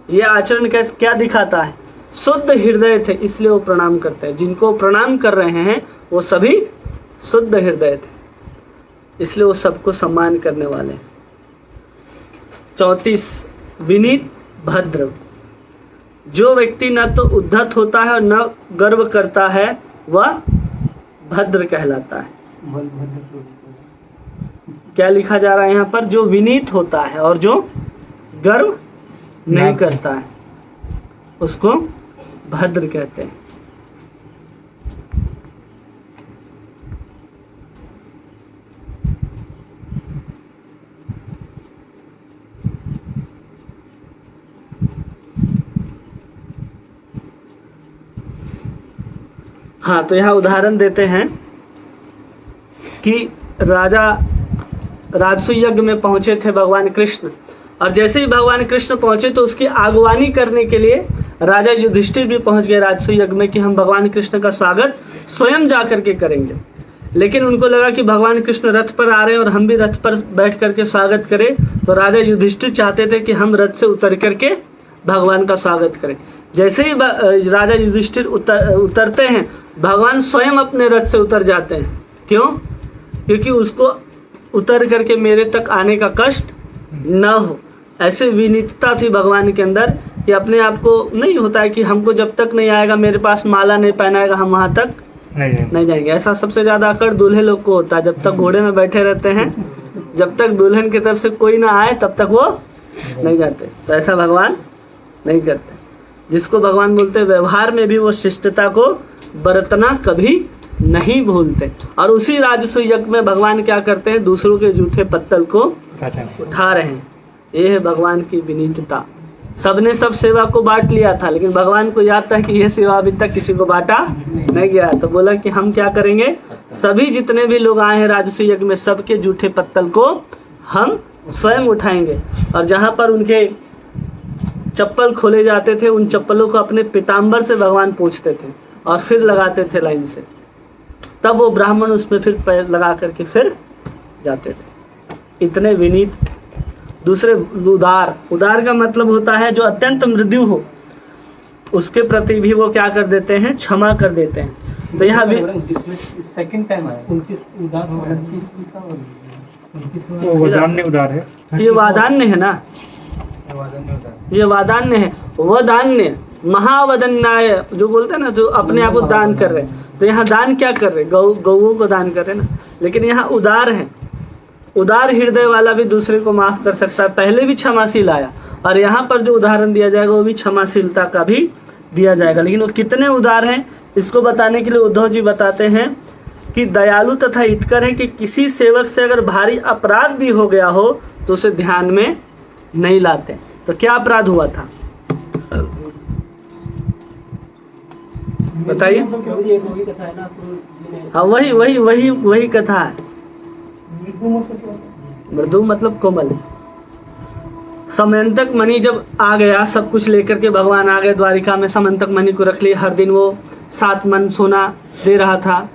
ये आचरण कैसे क्या दिखाता है? शुद्ध हृदय थे इसलिए वो प्रणाम करते हैं। जिनको प्रणाम कर रहे हैं वो सभी शुद्ध हृदय थे इसलिए वो सबको सम्मान करने वाले हैं। 34 विनीत भद्र। जो व्यक्ति न तो उद्धत होता है और न गर्व करता है वह भद्र कहलाता है। क्या लिखा जा रहा है यहाँ पर? जो विनीत होता है और जो गर्व नहीं करता है उसको भद्र कहते हैं। हाँ, तो यहाँ उदाहरण देते हैं कि राजसूय यज्ञ में पहुंचे थे भगवान कृष्ण, और जैसे ही भगवान कृष्ण पहुंचे तो उसकी आगवानी करने के लिए राजा युधिष्ठिर भी पहुंच गए राजसूय यज्ञ में कि हम भगवान कृष्ण का स्वागत स्वयं जा करके करेंगे। लेकिन उनको लगा कि भगवान कृष्ण रथ पर आ रहे हैं और हम भी रथ पर बैठ करके स्वागत करें, तो राजा युधिष्ठिर चाहते थे कि हम रथ से उतर करके भगवान का स्वागत करें। जैसे ही राजा युधिष्ठिर उतरते हैं भगवान स्वयं अपने रथ से उतर जाते हैं। क्यों? क्योंकि उसको उतर करके मेरे तक आने का कष्ट न हो। ऐसे विनीतता थी भगवान के अंदर कि अपने आप को नहीं होता है कि हमको जब तक नहीं आएगा, मेरे पास माला नहीं पहनाएगा, हम वहाँ तक नहीं जाएंगे। ऐसा सबसे ज़्यादा अकड़ दूल्हे लोग को होता है। जब तक घोड़े में बैठे रहते हैं, जब तक दुल्हन की तरफ से कोई ना आए तब तक वो नहीं जाते। तो ऐसा भगवान नहीं करते। जिसको भगवान बोलते हैं व्यवहार में भी वो शिष्टता को बरतना कभी नहीं भूलते। और उसी राजसूय यज्ञ में भगवान क्या करते हैं? दूसरों के जूठे पत्तल को उठा रहे हैं। ये है भगवान की विनीतता। सबने सब सेवा को बांट लिया था, लेकिन भगवान को याद था कि यह सेवा अभी तक किसी को बांटा नहीं गया। तो बोला कि हम क्या करेंगे, सभी जितने भी लोग आए हैं राजसूय यज्ञ में, सबके जूठे पत्तल को हम स्वयं उठाएंगे। और जहाँ पर उनके चप्पल खोले जाते थे उन चप्पलों को अपने पीताम्बर से भगवान पूछते थे और फिर लगाते थे लाइन से। तब वो ब्राह्मण उसमें फिर पैर लगा करके फिर जाते थे। इतने विनीत। दूसरे उदार। उदार का मतलब होता है जो अत्यंत मृदु हो। उसके प्रति भी वो क्या कर देते हैं, क्षमा कर देते हैं। तो यहाँ भी सेकंड टाइम आया 29 उदार हो 29 का और 29 वो वदान्य उदार है। ये वादान्य है ना, ये वादान्य है। वदान्य महावदन्याय जो बोलते हैं ना, जो अपने आप को दान कर रहे हैं। तो यहाँ दान क्या कर रहे हैं, गौओं को दान कर रहे हैं ना। लेकिन यहाँ उदार है, उदार हृदय वाला भी दूसरे को माफ कर सकता है, पहले भी क्षमाशील आया। और यहाँ पर जो उदाहरण दिया जाएगा वो भी क्षमाशीलता का भी दिया जाएगा। लेकिन वो कितने उदार हैं इसको बताने के लिए उद्धव जी बताते हैं कि दयालु तथा हितकर है कि किसी सेवक से अगर भारी अपराध भी हो गया हो तो उसे ध्यान में नहीं लाते। तो क्या अपराध हुआ था बताइए। हाँ वही कथा है। मृदु मतलब कोमल। समंतक मणि जब आ गया, सब कुछ लेकर के भगवान आ गए द्वारिका में, समंतक मणि को रख लिया। हर दिन वो 7 मन सोना दे रहा था,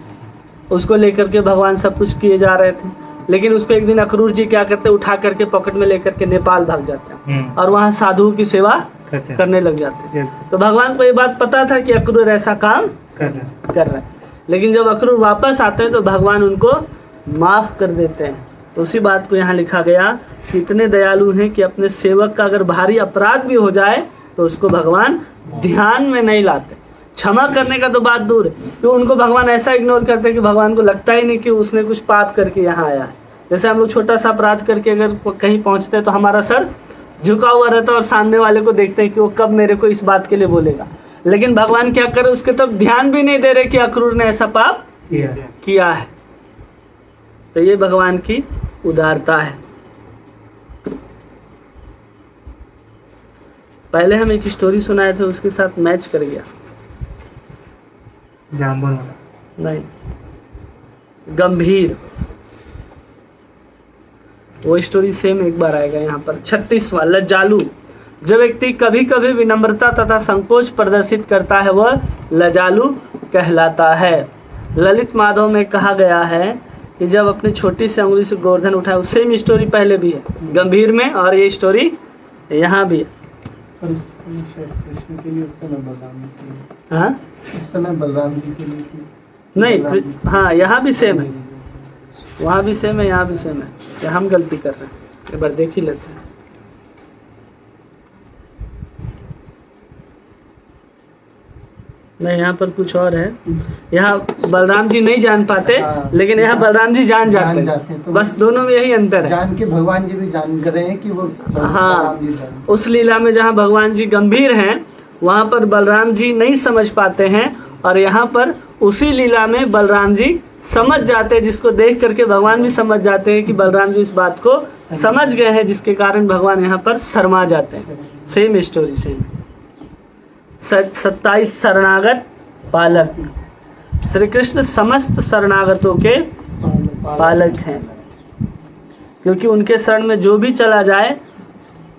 उसको लेकर के भगवान सब कुछ किए जा रहे थे। लेकिन उसको एक दिन अक्रूर जी क्या करते, उठा करके पॉकेट में लेकर के नेपाल भाग जाते हैं और वहाँ साधुओं की सेवा करने लग जाते हैं। तो भगवान को ये बात पता था कि अक्रूर ऐसा काम कर रहा है। लेकिन जब अक्रूर वापस आते हैं तो भगवान उनको माफ कर देते हैं। तो उसी बात को यहाँ लिखा गया कि इतने दयालु हैं कि अपने सेवक का अगर भारी अपराध भी हो जाए तो उसको भगवान ध्यान में नहीं लाते। क्षमा करने का तो बात दूर है, तो उनको भगवान ऐसा इग्नोर करते हैं कि भगवान को लगता ही नहीं कि उसने कुछ पाप करके यहाँ आया है। जैसे हम लोग छोटा सा अपराध करके अगर कहीं पहुँचते हैं तो हमारा सर झुका हुआ रहता है और सामने वाले को देखते हैं कि वो कब मेरे को इस बात के लिए बोलेगा। लेकिन भगवान क्या करे, उसके तरफ ध्यान भी नहीं दे रहे कि अक्रूर ने ऐसा पाप किया है। तो ये भगवान की उदारता है। पहले हम एक स्टोरी सुनाए थे, उसके साथ मैच कर गया। नहीं, गंभीर, वो स्टोरी सेम एक बार आएगा यहाँ पर। 36वां लज्जालु। जो व्यक्ति कभी कभी विनम्रता तथा संकोच प्रदर्शित करता है वह लज्जालु कहलाता है। ललित माधव में कहा गया है कि जब अपनी छोटी सी अंगुली से गोवर्धन उठाया, सेम स्टोरी पहले भी है गंभीर में और ये स्टोरी यहाँ भी है। कृष्ण के लिए उस समय बलराम जी के लिए, हाँ उस समय बलराम जी के लिए थी। नहीं, हाँ यहाँ भी सेम है, वहाँ भी सेम है, यहाँ भी सेम है। या हम गलती कर रहे हैं, एक बार देख ही लेते हैं। नहीं, यहाँ पर कुछ और है। यहाँ बलराम जी नहीं जान पाते, लेकिन यहाँ बलराम जी जान जाते हैं। तो बस दोनों में यही अंतर है। जान के भगवान जी भी जान रहे हैं कि वो हाँ, उस लीला में जहाँ भगवान जी गंभीर हैं वहाँ पर बलराम जी नहीं समझ पाते हैं, और यहाँ पर उसी लीला में बलराम जी समझ जाते हैं, जिसको देख करके भगवान भी समझ जाते हैं कि बलराम जी इस बात को समझ गए हैं, जिसके कारण भगवान यहाँ पर शर्मा जाते हैं। Same story same. 27 शरणागत पालक। श्री कृष्ण समस्त शरणागतों के पालक हैं, क्योंकि उनके शरण में जो भी चला जाए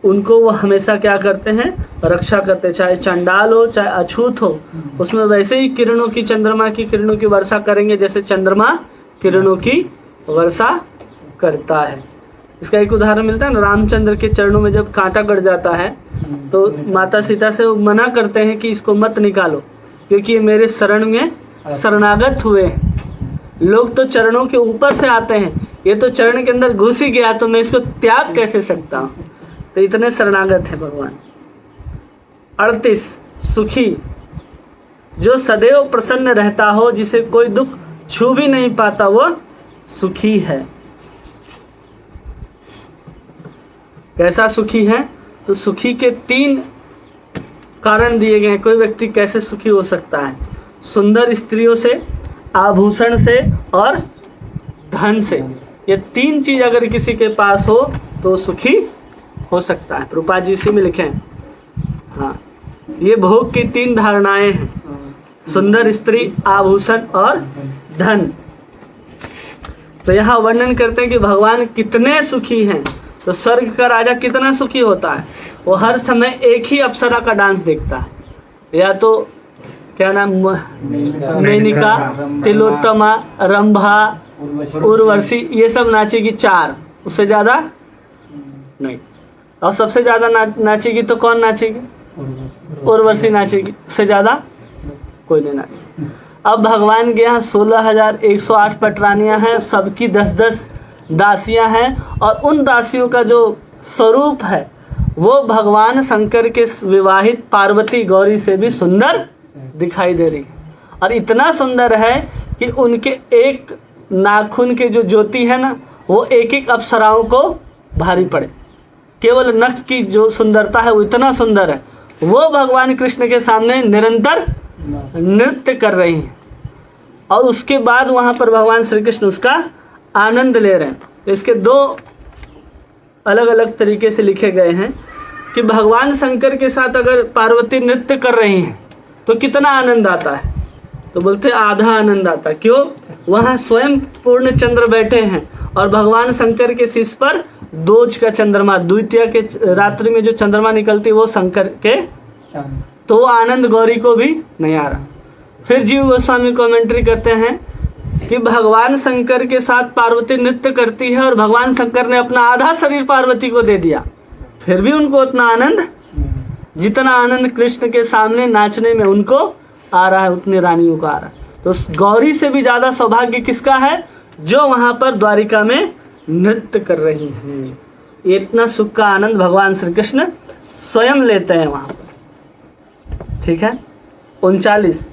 उनको वो हमेशा क्या करते हैं, रक्षा करते। चाहे चंडाल हो चाहे अछूत हो, उसमें वैसे ही किरणों की, चंद्रमा की किरणों की वर्षा करेंगे जैसे चंद्रमा किरणों की वर्षा करता है। इसका एक उदाहरण मिलता है ना, रामचंद्र के चरणों में जब कांटा गड़ जाता है तो माता सीता से मना करते हैं कि इसको मत निकालो, क्योंकि ये मेरे शरण में शरणागत हुए हैं। लोग तो चरणों के ऊपर से आते हैं, ये तो चरण के अंदर घुस ही गया, तो मैं इसको त्याग कैसे सकता हूँ। तो इतने शरणागत है भगवान। 38 सुखी। जो सदैव प्रसन्न रहता हो, जिसे कोई दुख छू भी नहीं पाता, वो सुखी है। कैसा सुखी है? तो सुखी के 3 कारण दिए गए हैं। कोई व्यक्ति कैसे सुखी हो सकता है? सुंदर स्त्रियों से, आभूषण से और धन से। ये 3 चीज अगर किसी के पास हो तो सुखी हो सकता है। प्रभुपाद जी इसी में लिखे हैं। हाँ, ये भोग की 3 धारणाएं हैं, सुंदर स्त्री, आभूषण और धन। तो यहाँ वर्णन करते हैं कि भगवान कितने सुखी हैं। तो स्वर्ग का राजा कितना सुखी होता है? वो हर समय एक ही अप्सरा का डांस देखता है, या तो क्या नाम, मेनिका, तिलोत्तमा, रंभा, उर्वशी, ये सब नाचेगी 4, उससे ज़्यादा नहीं। और सबसे ज़्यादा नाचेगी तो कौन नाचेगी? उर्वशी नाचेगी, उससे ज़्यादा कोई नहीं नाचे। अब भगवान के यहाँ 16,108 पटरानियाँ हैं, सबकी 10-10 दासियाँ हैं, और उन दासियों का जो स्वरूप है वो भगवान शंकर के विवाहित पार्वती गौरी से भी सुंदर दिखाई दे रही है। और इतना सुंदर है कि उनके एक नाखून के जो ज्योति है ना, वो एक एक अप्सराओं को भारी पड़े। केवल नख की जो सुंदरता है वो इतना सुंदर है, वो भगवान कृष्ण के सामने निरंतर नृत्य कर रही हैं। और उसके बाद वहाँ पर भगवान श्री कृष्ण उसका आनंद ले रहे हैं। तो इसके दो अलग अलग तरीके से लिखे गए हैं कि भगवान शंकर के साथ अगर पार्वती नृत्य कर रही हैं तो कितना आनंद आता है, तो बोलते आधा आनंद आता है। क्यों? वहाँ स्वयं पूर्ण चंद्र बैठे हैं और भगवान शंकर के शीश पर दोज का चंद्रमा, द्वितीय के रात्रि में जो चंद्रमा निकलती है वो शंकर के, तो वो आनंद गौरी को भी नहीं आ रहा। फिर जीव गोस्वामी कमेंट्री करते हैं कि भगवान शंकर के साथ पार्वती नृत्य करती है और भगवान शंकर ने अपना आधा शरीर पार्वती को दे दिया, फिर भी उनको उतना आनंद, जितना आनंद कृष्ण के सामने नाचने में उनको आ रहा है उतनी रानियों को आ रहा है। तो गौरी से भी ज़्यादा सौभाग्य किसका है? जो वहाँ पर द्वारिका में नृत्य कर रही हैं। ये इतना सुख का आनंद भगवान श्री कृष्ण स्वयं लेते हैं वहाँ पर। ठीक है। 39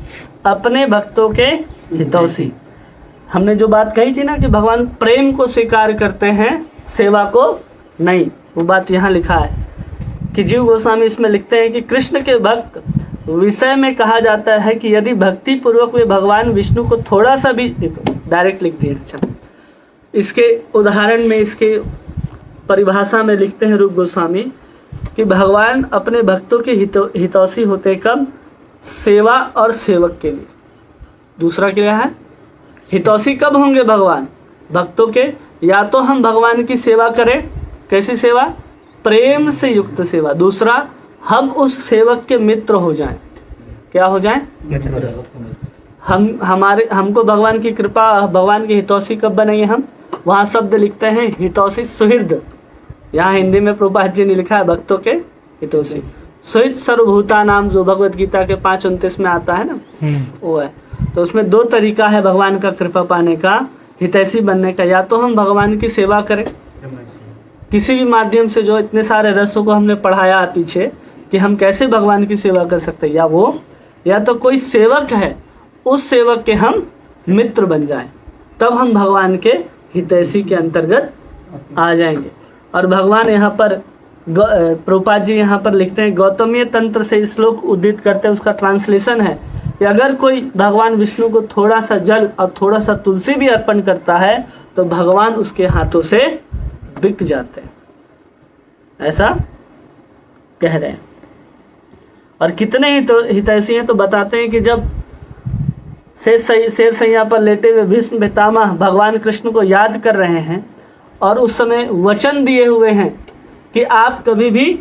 अपने भक्तों के हितौषी। हमने जो बात कही थी ना कि भगवान प्रेम को स्वीकार करते हैं, सेवा को नहीं, वो बात यहाँ लिखा है कि जीव गोस्वामी इसमें लिखते हैं कि कृष्ण के भक्त विषय में कहा जाता है कि यदि भक्ति पूर्वक वे भगवान विष्णु को थोड़ा सा भी, डायरेक्ट लिख दिए, अच्छा इसके उदाहरण में, इसके परिभाषा में लिखते हैं रूप गोस्वामी कि भगवान अपने भक्तों के हितौषी होते कब? सेवा और सेवक के लिए। दूसरा क्या है? हितौषी कब होंगे भगवान? भक्तों के, या तो हम भगवान की सेवा करें, कैसी सेवा? प्रेम से युक्त सेवा। दूसरा, हम उस सेवक के मित्र हो जाएं। क्या हो जाएं? हमको भगवान की कृपा, भगवान की हितौषी कब बनेंगे हम? वहाँ शब्द लिखते हैं हितौषी सुहृद, यहाँ हिंदी में प्रभुपाद जी ने लिखा है भक्तों के हितौषी। सुहृद सर्वभूता नाम, जो भगवत गीता के 5:29 में आता है ना, वो है। तो उसमें दो तरीका है भगवान का कृपा पाने का, हितैषी बनने का। या तो हम भगवान की सेवा करें किसी भी माध्यम से, जो इतने सारे रसों को हमने पढ़ाया पीछे कि हम कैसे भगवान की सेवा कर सकते हैं, या तो कोई सेवक है, उस सेवक के हम मित्र बन जाएं, तब हम भगवान के हितैषी के अंतर्गत आ जाएंगे। और भगवान यहाँ पर प्रभुपाद जी यहाँ पर लिखते हैं, गौतमीय तंत्र से श्लोक उद्धृत करते हैं, उसका ट्रांसलेशन है कि अगर कोई भगवान विष्णु को थोड़ा सा जल और थोड़ा सा तुलसी भी अर्पण करता है तो भगवान उसके हाथों से बिक जाते हैं, ऐसा कह रहे हैं। और कितने ही तो हितैषी हैं, तो बताते हैं कि जब शेर सैया पर लेटे हुए भीष्म पितामह भगवान कृष्ण को याद कर रहे हैं और उस समय वचन दिए हुए हैं कि आप कभी भी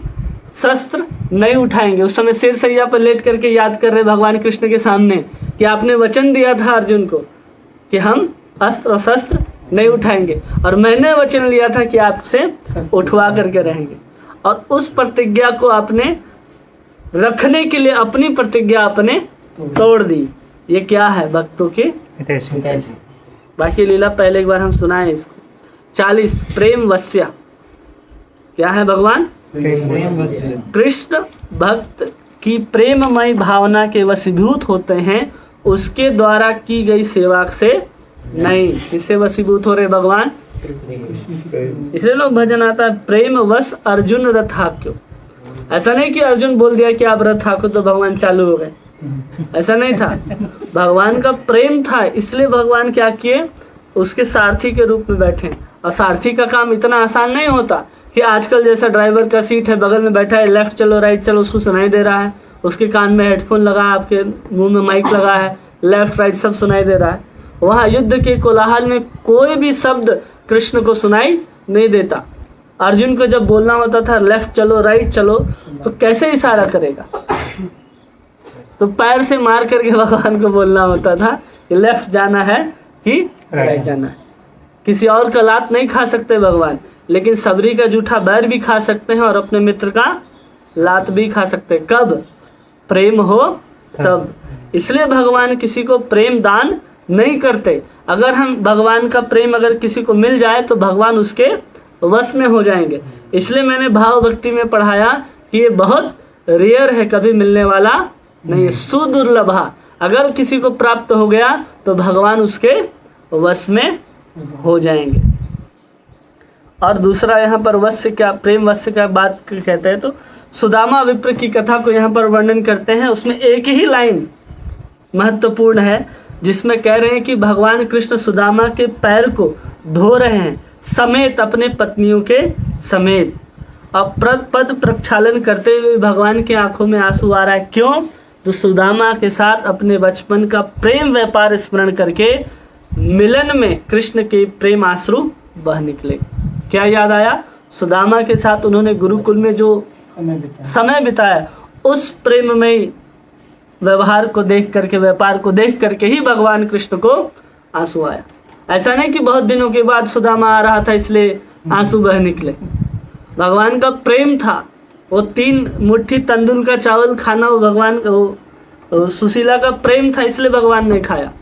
शस्त्र नहीं उठाएंगे। उस समय शेर सैया पर लेट करके याद कर रहे भगवान कृष्ण के सामने कि आपने वचन दिया था अर्जुन को कि हम अस्त्र और शस्त्र नहीं उठाएंगे, और मैंने वचन लिया था कि आपसे उठवा करके रहेंगे। और उस प्रतिज्ञा को आपने रखने के लिए अपनी प्रतिज्ञा आपने तोड़ दी। ये क्या है? भक्तों के हितैषी। बाकी लीला पहले एक बार हम सुनाए इसको। 40 प्रेम वश्य। क्या है भगवान? कृष्ण भक्त की प्रेममय भावना के वशीभूत होते हैं, उसके द्वारा की गई सेवा से नहीं। इससे वशीभूत हो रहे भगवान, इसलिए लोग भजन आता है, प्रेम वश अर्जुन रथाक्यो। ऐसा नहीं कि अर्जुन बोल दिया कि आप रथ हाको तो भगवान चालू हो गए, ऐसा नहीं था। भगवान का प्रेम था, इसलिए भगवान क्या किए? उसके सारथी के रूप में बैठे। और सारथी का काम इतना आसान नहीं होता कि आजकल जैसा ड्राइवर का सीट है, बगल में बैठा है, लेफ्ट चलो राइट चलो, उसको सुनाई दे रहा है, उसके कान में हेडफोन लगा है, आपके मुंह में माइक लगा है, लेफ्ट राइट सब सुनाई दे रहा है। वहाँ युद्ध के कोलाहल में कोई भी शब्द कृष्ण को सुनाई नहीं देता। अर्जुन को जब बोलना होता था लेफ्ट चलो राइट चलो, तो कैसे इशारा करेगा? तो पैर से मार करके भगवान को बोलना होता था कि लेफ्ट जाना है कि राइट जाना है। किसी और का लात नहीं खा सकते भगवान, लेकिन सबरी का जूठा बैर भी खा सकते हैं और अपने मित्र का लात भी खा सकते हैं। कब? प्रेम हो तब। इसलिए भगवान किसी को प्रेम दान नहीं करते। अगर हम भगवान का प्रेम अगर किसी को मिल जाए तो भगवान उसके वश में हो जाएंगे। इसलिए मैंने भाव भक्ति में पढ़ाया कि ये बहुत रेयर है, कभी मिलने वाला नहीं है, सुदुर्लभा। अगर किसी को प्राप्त हो गया तो भगवान उसके वश में हो जाएंगे। और दूसरा यहाँ पर वश से क्या, प्रेम वश से क्या बात कहते हैं तो सुदामा विप्र की कथा को यहाँ पर वर्णन करते हैं। उसमें एक ही लाइन महत्वपूर्ण है जिसमें कह रहे हैं कि भगवान कृष्ण सुदामा के पैर को धो रहे हैं समेत अपने पत्नियों के समेत। अब पद प्रक्षालन करते हुए भगवान की आंखों में आंसू आ रहा है। क्यों? तो सुदामा के साथ अपने बचपन का प्रेम व्यापार स्मरण करके मिलन में कृष्ण के प्रेम आंसू बह निकले। क्या याद आया? सुदामा के साथ उन्होंने गुरुकुल में जो समय बिताया, उस प्रेम में व्यवहार को देख करके, व्यापार को देख करके ही भगवान कृष्ण को आंसू आया। ऐसा नहीं कि बहुत दिनों के बाद सुदामा आ रहा था इसलिए आंसू बह निकले। भगवान का प्रेम था। वो 3 मुट्ठी तंदूर का चावल खाना वो भगवान वो सुशीला का प्रेम था, इसलिए भगवान ने खाया।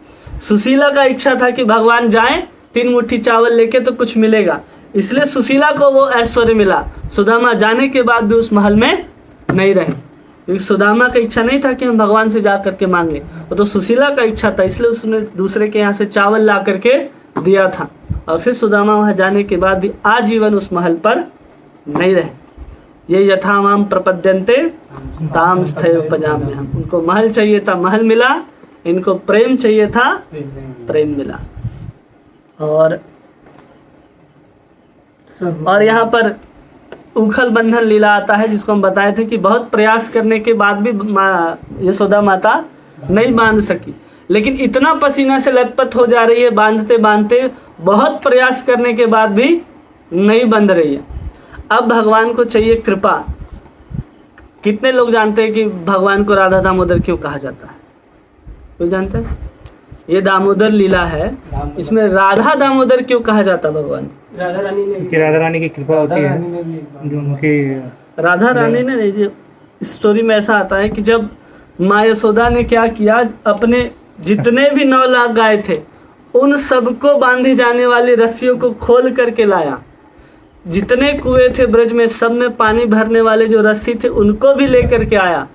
सुशीला का इच्छा था कि भगवान जाएं 3 मुट्ठी चावल लेके तो कुछ मिलेगा, इसलिए सुशीला को वो ऐश्वर्य मिला। सुदामा जाने के बाद भी उस महल में नहीं रहे, क्योंकि सुदामा का इच्छा नहीं था कि हम भगवान से जा करके मांगे, वो तो सुशीला का इच्छा था, इसलिए उसने दूसरे के यहाँ से चावल ला करके दिया था। और फिर सुदामा वहाँ जाने के बाद भी आजीवन उस महल पर नहीं रहे। ये यथा माम प्रपद्यन्ते ताम स्थैव भजाम्यहम्। हम उनको महल चाहिए था, महल मिला। इनको प्रेम चाहिए था, प्रेम मिला। और यहाँ पर उखल बंधन लीला आता है, जिसको हम बताए थे कि बहुत प्रयास करने के बाद भी यशोदा माता नहीं बांध सकी, लेकिन इतना पसीना से लथपथ हो जा रही है बांधते बांधते, बहुत प्रयास करने के बाद भी नहीं बंध रही है। अब भगवान को चाहिए कृपा। कितने लोग जानते हैं कि भगवान को राधा दामोदर क्यों कहा जाता है? कोई जानते हैं? ये दामोदर लीला है, इसमें राधा दामोदर क्यों कहा जाता है भगवान? राधा रानी की कृपा होती है जो उनकी राधा रानी ने जो स्टोरी में ऐसा आता है कि जब माँ यशोदा ने क्या किया, अपने जितने भी 9 लाख गाय थे उन सबको बांधी जाने वाली रस्सियों को खोल करके लाया। जितने कुएं थे ब्रज में, सब में पानी भरने वाले जो रस्सी थे उनको भी लेकर के आया।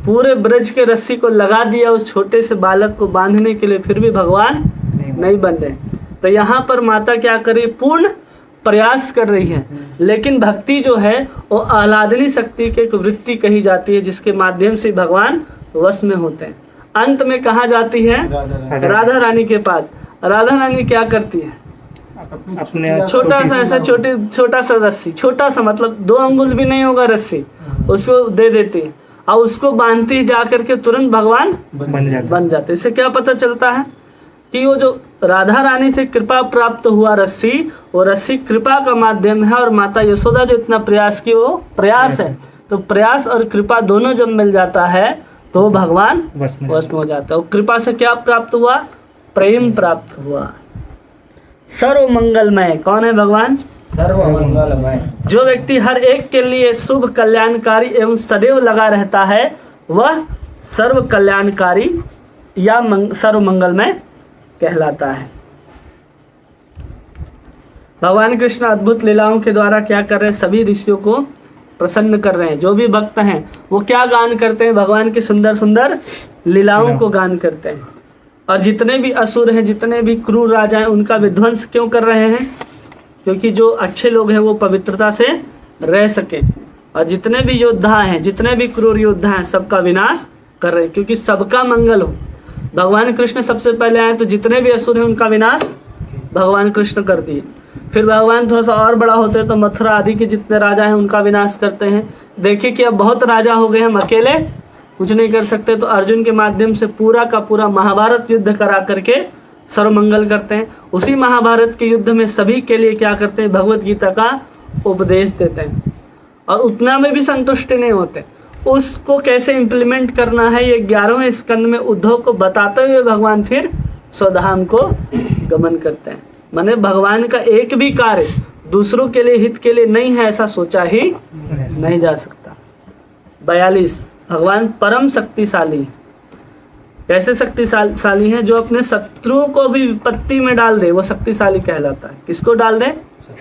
पूरे ब्रज के रस्सी को लगा दिया उस छोटे से बालक को बांधने के लिए, फिर भी भगवान नहीं बन रहे। तो यहाँ पर माता क्या कर रही? पूर्ण प्रयास कर रही है। लेकिन भक्ति जो है वो आह्लादनी शक्ति की एक वृत्ति कही जाती है, जिसके माध्यम से भगवान वश में होते हैं। अंत में कहा जाती है राधा रानी के पास। राधा रानी क्या करती है? अपने छोटा सा ऐसा छोटा सा रस्सी, छोटा सा मतलब 2 अंगुल भी नहीं होगा रस्सी, उसको दे देती है और उसको बांधती जा करके तुरंत भगवान बन जाते। इससे क्या पता चलता है कि वो जो राधा रानी से कृपा प्राप्त हुआ रस्सी, वो रस्सी कृपा का माध्यम है। और माता यशोदा जो इतना प्रयास की, वो प्रयास है। तो प्रयास और कृपा दोनों जब मिल जाता है तो भगवान वश में हो जाता है। और कृपा से क्या प्राप्त हुआ? प्रेम प्राप्त हुआ। सर्व मंगलमय कौन है? भगवान सर्व मंगलमय। जो व्यक्ति हर एक के लिए शुभ कल्याणकारी एवं सदैव लगा रहता है, वह सर्व कल्याणकारी या सर्व मंगलमय कहलाता है। भगवान कृष्ण अद्भुत लीलाओं के द्वारा क्या कर रहे हैं? सभी ऋषियों को प्रसन्न कर रहे हैं। जो भी भक्त हैं वो क्या गान करते हैं? भगवान की सुंदर सुंदर लीलाओं को गान करते हैं। और जितने भी असुर हैं, जितने भी क्रूर राजा हैं, उनका विध्वंस क्यों कर रहे हैं? क्योंकि जो अच्छे लोग हैं वो पवित्रता से रह सके। और जितने भी योद्धा हैं, जितने भी क्रूर योद्धा हैं, सबका विनाश कर रहे हैं, क्योंकि सबका मंगल हो। भगवान कृष्ण सबसे पहले आए तो जितने भी असुर हैं उनका विनाश भगवान कृष्ण कर दिए। फिर भगवान थोड़ा सा और बड़ा होते हैं तो मथुरा आदि के जितने राजा हैं उनका विनाश करते हैं। देखिए कि अब बहुत राजा हो गए, हम अकेले कुछ नहीं कर सकते, तो अर्जुन के माध्यम से पूरा का पूरा महाभारत युद्ध करा करके सर्वमंगल करते हैं। उसी महाभारत के युद्ध में सभी के लिए क्या करते हैं? भगवत गीता का उपदेश देते हैं। और उतना में भी संतुष्ट नहीं होते, उसको कैसे इम्प्लीमेंट करना है ये 11वें स्कंद में उद्धव को बताते हुए भगवान फिर स्वधाम को गमन करते हैं। माने भगवान का एक भी कार्य दूसरों के लिए, हित के लिए नहीं है, ऐसा सोचा ही नहीं जा सकता। 42 भगवान परम शक्तिशाली। कैसे शक्तिशाली हैं? जो अपने शत्रुओं को भी विपत्ति में डाल दे वो शक्तिशाली कहलाता है। किसको डाल दे?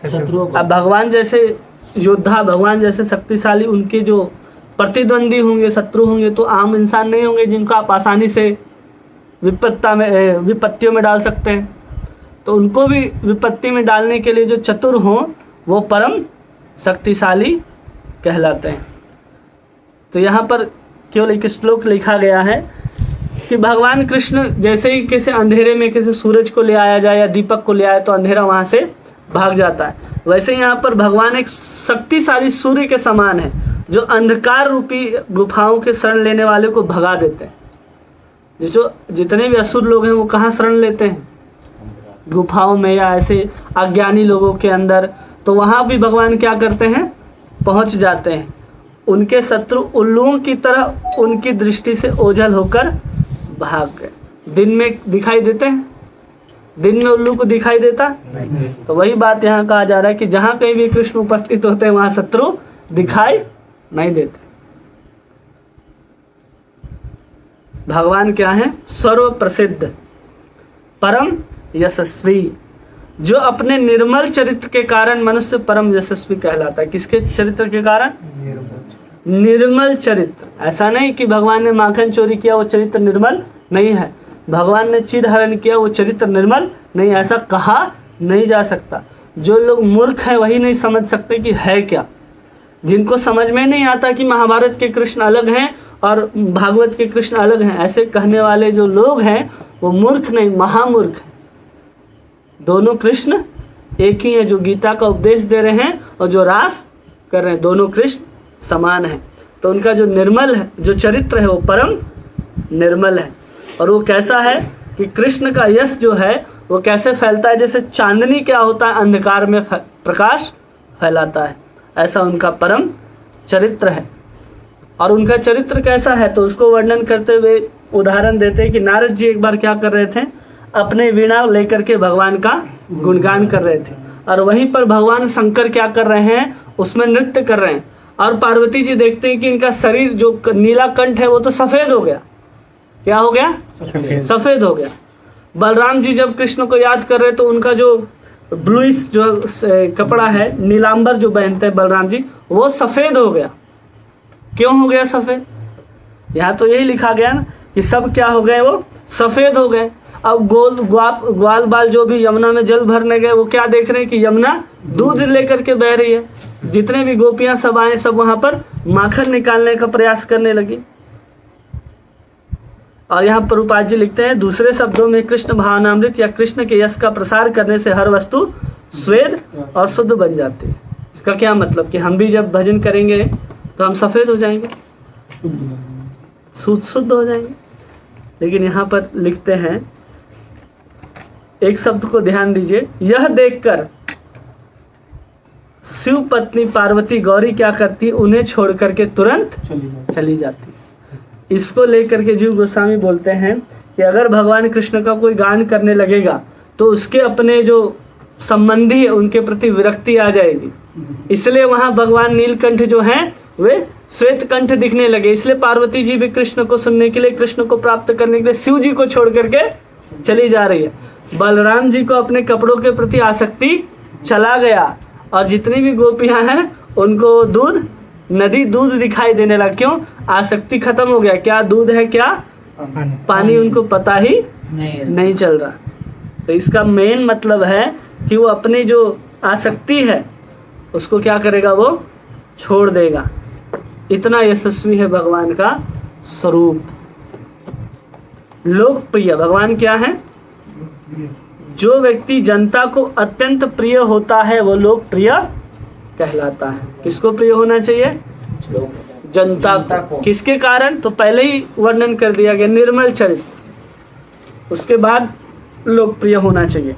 शत्रुओं को। अब भगवान जैसे योद्धा, भगवान जैसे शक्तिशाली, उनके जो प्रतिद्वंदी होंगे, शत्रु होंगे, तो आम इंसान नहीं होंगे जिनको आप आसानी से विपत्तियों में डाल सकते हैं। तो उनको भी विपत्ति में डालने के लिए जो चतुर हों वो परम शक्तिशाली कहलाते हैं। तो यहाँ पर केवल एक श्लोक लिखा गया है कि भगवान कृष्ण जैसे ही किसी अंधेरे में किसी सूरज को ले आया जाए या दीपक को ले आए तो अंधेरा वहाँ से भाग जाता है, वैसे यहाँ पर भगवान एक शक्तिशाली सूर्य के समान है जो अंधकार रूपी गुफाओं के शरण लेने वाले को भगा देते हैं। जो जितने भी असुर लोग हैं वो कहाँ शरण लेते हैं? गुफाओं में या ऐसे अज्ञानी लोगों के अंदर। तो वहाँ भी भगवान क्या करते हैं? पहुँच जाते हैं। उनके शत्रु उल्लुओं की तरह उनकी दृष्टि से ओझल होकर भाग गए। दिन में दिखाई देते हैं? दिन में उल्लू को दिखाई देता? तो वही बात यहाँ कहा जा रहा है कि जहाँ कहीं भी कृष्ण उपस्थित होते हैं वहाँ शत्रु दिखाई नहीं देते। भगवान क्या है? सर्व प्रसिद्ध, परम यशस्वी, जो अपने निर्मल चरित्र के कारण मनुष्य परम यशस्वी कहलाता है। किसके चरित्र के कारण? निर्मल चरित्र। ऐसा नहीं कि भगवान ने माखन चोरी किया वो चरित्र निर्मल नहीं है, भगवान ने चीर हरण किया वो चरित्र निर्मल नहीं, ऐसा कहा नहीं जा सकता। जो लोग मूर्ख हैं वही नहीं समझ सकते कि है क्या। जिनको समझ में नहीं आता कि महाभारत के कृष्ण अलग हैं और भागवत के कृष्ण अलग हैं, ऐसे कहने वाले जो लोग हैं वो मूर्ख नहीं, महामूर्ख हैं। दोनों कृष्ण एक ही हैं, जो गीता का उपदेश दे रहे हैं और जो रास कर रहे हैं, दोनों कृष्ण समान हैं। तो उनका जो निर्मल है, जो चरित्र है वो परम निर्मल है। और वो कैसा है कि कृष्ण का यश जो है वो कैसे फैलता है? जैसे चांदनी क्या होता है? अंधकार में प्रकाश फैलाता है, ऐसा उनका परम चरित्र है। और उनका चरित्र कैसा है तो उसको वर्णन करते हुए उदाहरण देते हैं कि नारद जी एक बार क्या कर रहे थे? अपने वीणा लेकर के भगवान का गुणगान कर रहे थे, और वहीं पर भगवान शंकर क्या कर रहे हैं? उसमें नृत्य कर रहे हैं। और पार्वती जी देखते हैं कि इनका शरीर जो नीला कंठ है वो तो सफ़ेद हो गया। क्या हो गया? सफ़ेद हो गया। बलराम जी जब कृष्ण को याद कर रहे तो उनका जो ब्लूइश जो कपड़ा है, नीलांबर जो पहनते हैं बलराम जी, वो सफ़ेद हो गया। क्यों हो गया सफ़ेद? यहाँ तो यही लिखा गया ना कि सब क्या हो गए? वो सफ़ेद हो गए। अब ग्वाल बाल जो भी यमुना में जल भरने गए वो क्या देख रहे हैं कि यमुना दूध लेकर के बह रही है। जितने भी गोपियां सब आए सब वहां पर माखन निकालने का प्रयास करने लगी। और यहाँ प्रभुपाद जी लिखते हैं, दूसरे शब्दों में कृष्ण भावनामृत या कृष्ण के यश का प्रसार करने से हर वस्तु श्वेत और शुद्ध बन जाती है। इसका क्या मतलब कि हम भी जब भजन करेंगे तो हम सफ़ेद हो जाएंगे, शुद्ध हो जाएंगे। लेकिन यहाँ पर लिखते हैं, एक शब्द को ध्यान दीजिए, यह देखकर शिव पत्नी पार्वती गौरी क्या करती? उन्हें छोड़ करके तुरंत चली जाती। इसको लेकर के जीव गोस्वामी बोलते हैं कि अगर भगवान कृष्ण का कोई गान करने लगेगा तो उसके अपने जो संबंधी है उनके प्रति विरक्ति आ जाएगी। इसलिए वहाँ भगवान नीलकंठ जो हैं वे श्वेत कंठ दिखने लगे। इसलिए पार्वती जी भी कृष्ण को सुनने के लिए, कृष्ण को प्राप्त करने के लिए शिव जी को छोड़ करके चली जा रही है। बलराम जी को अपने कपड़ों के प्रति आसक्ति चला गया, और जितनी भी गोपियां हैं उनको दूध, नदी दूध दिखाई देने लगा। क्यों? आसक्ति खत्म हो गया। क्या दूध है, क्या पानी, उनको पता ही नहीं चल रहा। तो इसका मेन मतलब है कि वो अपनी जो आसक्ति है उसको क्या करेगा? वो छोड़ देगा। इतना यशस्वी है भगवान का स्वरूप। लोकप्रिय भगवान क्या है? जो व्यक्ति जनता को अत्यंत प्रिय होता है वो लोकप्रिय कहलाता है। किसको प्रिय होना चाहिए? जनता को। किसके कारण? तो पहले ही वर्णन कर दिया गया, निर्मल चरित्र। उसके बाद लोकप्रिय होना चाहिए।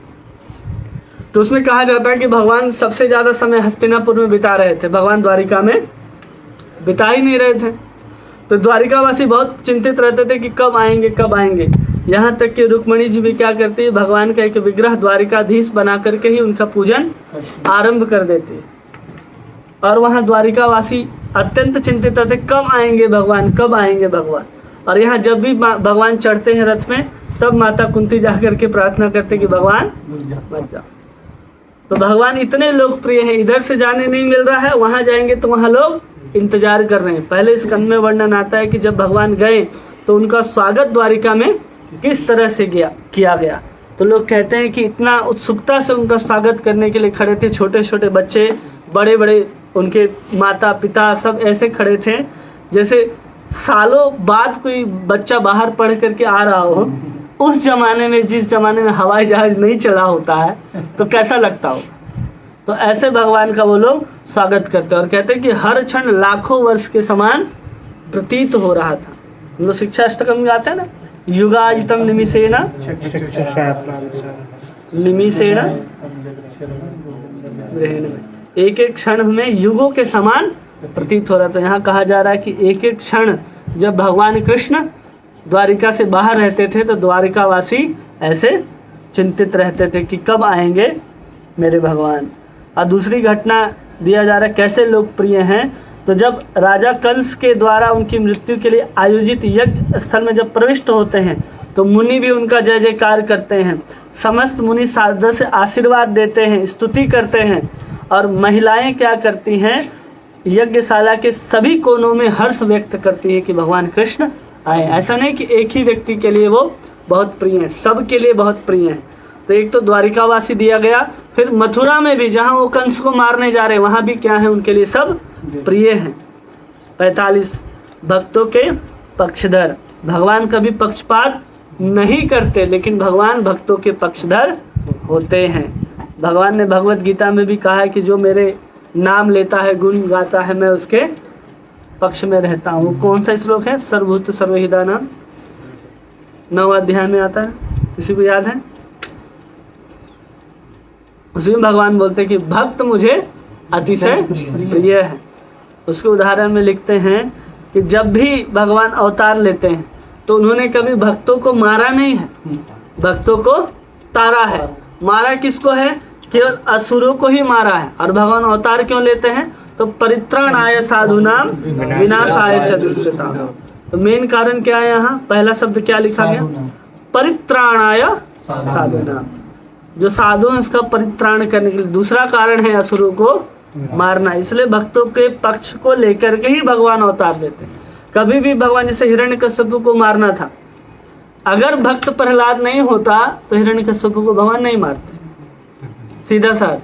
तो उसमें कहा जाता है कि भगवान सबसे ज़्यादा समय हस्तिनापुर में बिता रहे थे, भगवान द्वारिका में बिता ही नहीं रहे थे। तो द्वारिकावासी बहुत चिंतित रहते थे कि कब आएंगे, कब आएंगे। यहाँ तक कि रुक्मणी जी भी क्या करती है? भगवान का एक विग्रह द्वारिकाधीश बना करके ही उनका पूजन आरंभ कर देती है। और वहाँ द्वारिकावासी अत्यंत चिंतित रहते, कब आएंगे भगवान, कब आएंगे भगवान। और यहाँ जब भी भगवान चढ़ते हैं रथ में, तब माता कुंती जा करके प्रार्थना करते कि भगवान मत जाओ। तो भगवान इतने लोकप्रिय हैं, इधर से जाने नहीं मिल रहा है, वहाँ जाएंगे तो वहाँ लोग इंतजार कर रहे हैं। पहले इस स्कंद में वर्णन आता है कि जब भगवान गए तो उनका स्वागत द्वारिका में किस तरह से किया गया। तो लोग कहते हैं कि इतना उत्सुकता से उनका स्वागत करने के लिए खड़े थे, छोटे छोटे बच्चे, बड़े बड़े उनके माता पिता, सब ऐसे खड़े थे जैसे सालों बाद कोई बच्चा बाहर पढ़ करके आ रहा हो। उस जमाने में, जिस जमाने में हवाई जहाज नहीं चला होता है, तो कैसा लगता हो। तो ऐसे भगवान का वो लोग स्वागत करते और कहते हैं कि हर क्षण लाखों वर्ष के समान प्रतीत हो रहा था। हम लोग शिक्षा अष्टकम में आते हैं ना, युगायितम निमिषेण निमिषेण ग्रहण में, एक एक क्षण में युगों के समान प्रतीत हो रहा। तो यहाँ कहा जा रहा है कि एक एक क्षण जब भगवान कृष्ण द्वारिका से बाहर रहते थे तो द्वारिकावासी ऐसे चिंतित रहते थे कि कब आएंगे मेरे भगवान। और दूसरी घटना दिया जा रहा है कैसे लोकप्रिय हैं। तो जब राजा कंस के द्वारा उनकी मृत्यु के लिए आयोजित यज्ञ स्थल में जब प्रविष्ट होते हैं तो मुनि भी उनका जय जयकार करते हैं, समस्त मुनि सादर से आशीर्वाद देते हैं, स्तुति करते हैं। और महिलाएं क्या करती हैं, यज्ञशाला के सभी कोनों में हर्ष व्यक्त करती है कि भगवान कृष्ण आए। ऐसा नहीं कि एक ही व्यक्ति के लिए वो बहुत प्रिय हैं, सब के लिए बहुत प्रिय हैं। तो एक तो द्वारिकावासी दिया गया, फिर मथुरा में भी जहाँ वो कंस को मारने जा रहे हैं वहाँ भी क्या है, उनके लिए सब प्रिय हैं। 45 भक्तों के पक्षधर, भगवान कभी पक्षपात नहीं करते, लेकिन भगवान भक्तों के पक्षधर होते हैं। भगवान ने भगवत गीता में भी कहा है कि जो मेरे नाम लेता है, गुण गाता है, मैं उसके पक्ष में रहता हूँ। कौन सा श्लोक है, सर्वभूत सर्वहिता नाम, 9वां अध्याय में आता है, किसी को याद है। उसमें भगवान बोलते हैं कि भक्त मुझे अतिशय प्रिय है। उसके उदाहरण में लिखते हैं कि जब भी भगवान अवतार लेते हैं तो उन्होंने कभी भक्तों को मारा नहीं है, भक्तों को तारा है। मारा किसको है, केवल असुरों को ही मारा है। और भगवान अवतार क्यों लेते हैं, तो परित्राणाय साधुनाम विनाशाय च दुष्कृताम। तो मेन कारण क्या है, यहाँ पहला शब्द क्या लिखा गया, परित्राणाय साधुनाम, जो साधु है उसका परित्राण करने के लिए। दूसरा कारण है असुरों को मारना, इसलिए भक्तों के पक्ष को लेकर के ही भगवान अवतार लेते हैं। कभी भी भगवान, जैसे हिरण्यकश्यप को मारना था, अगर भक्त प्रहलाद नहीं होता तो हिरण्यकश्यप को भगवान नहीं मारते, सीधा साधा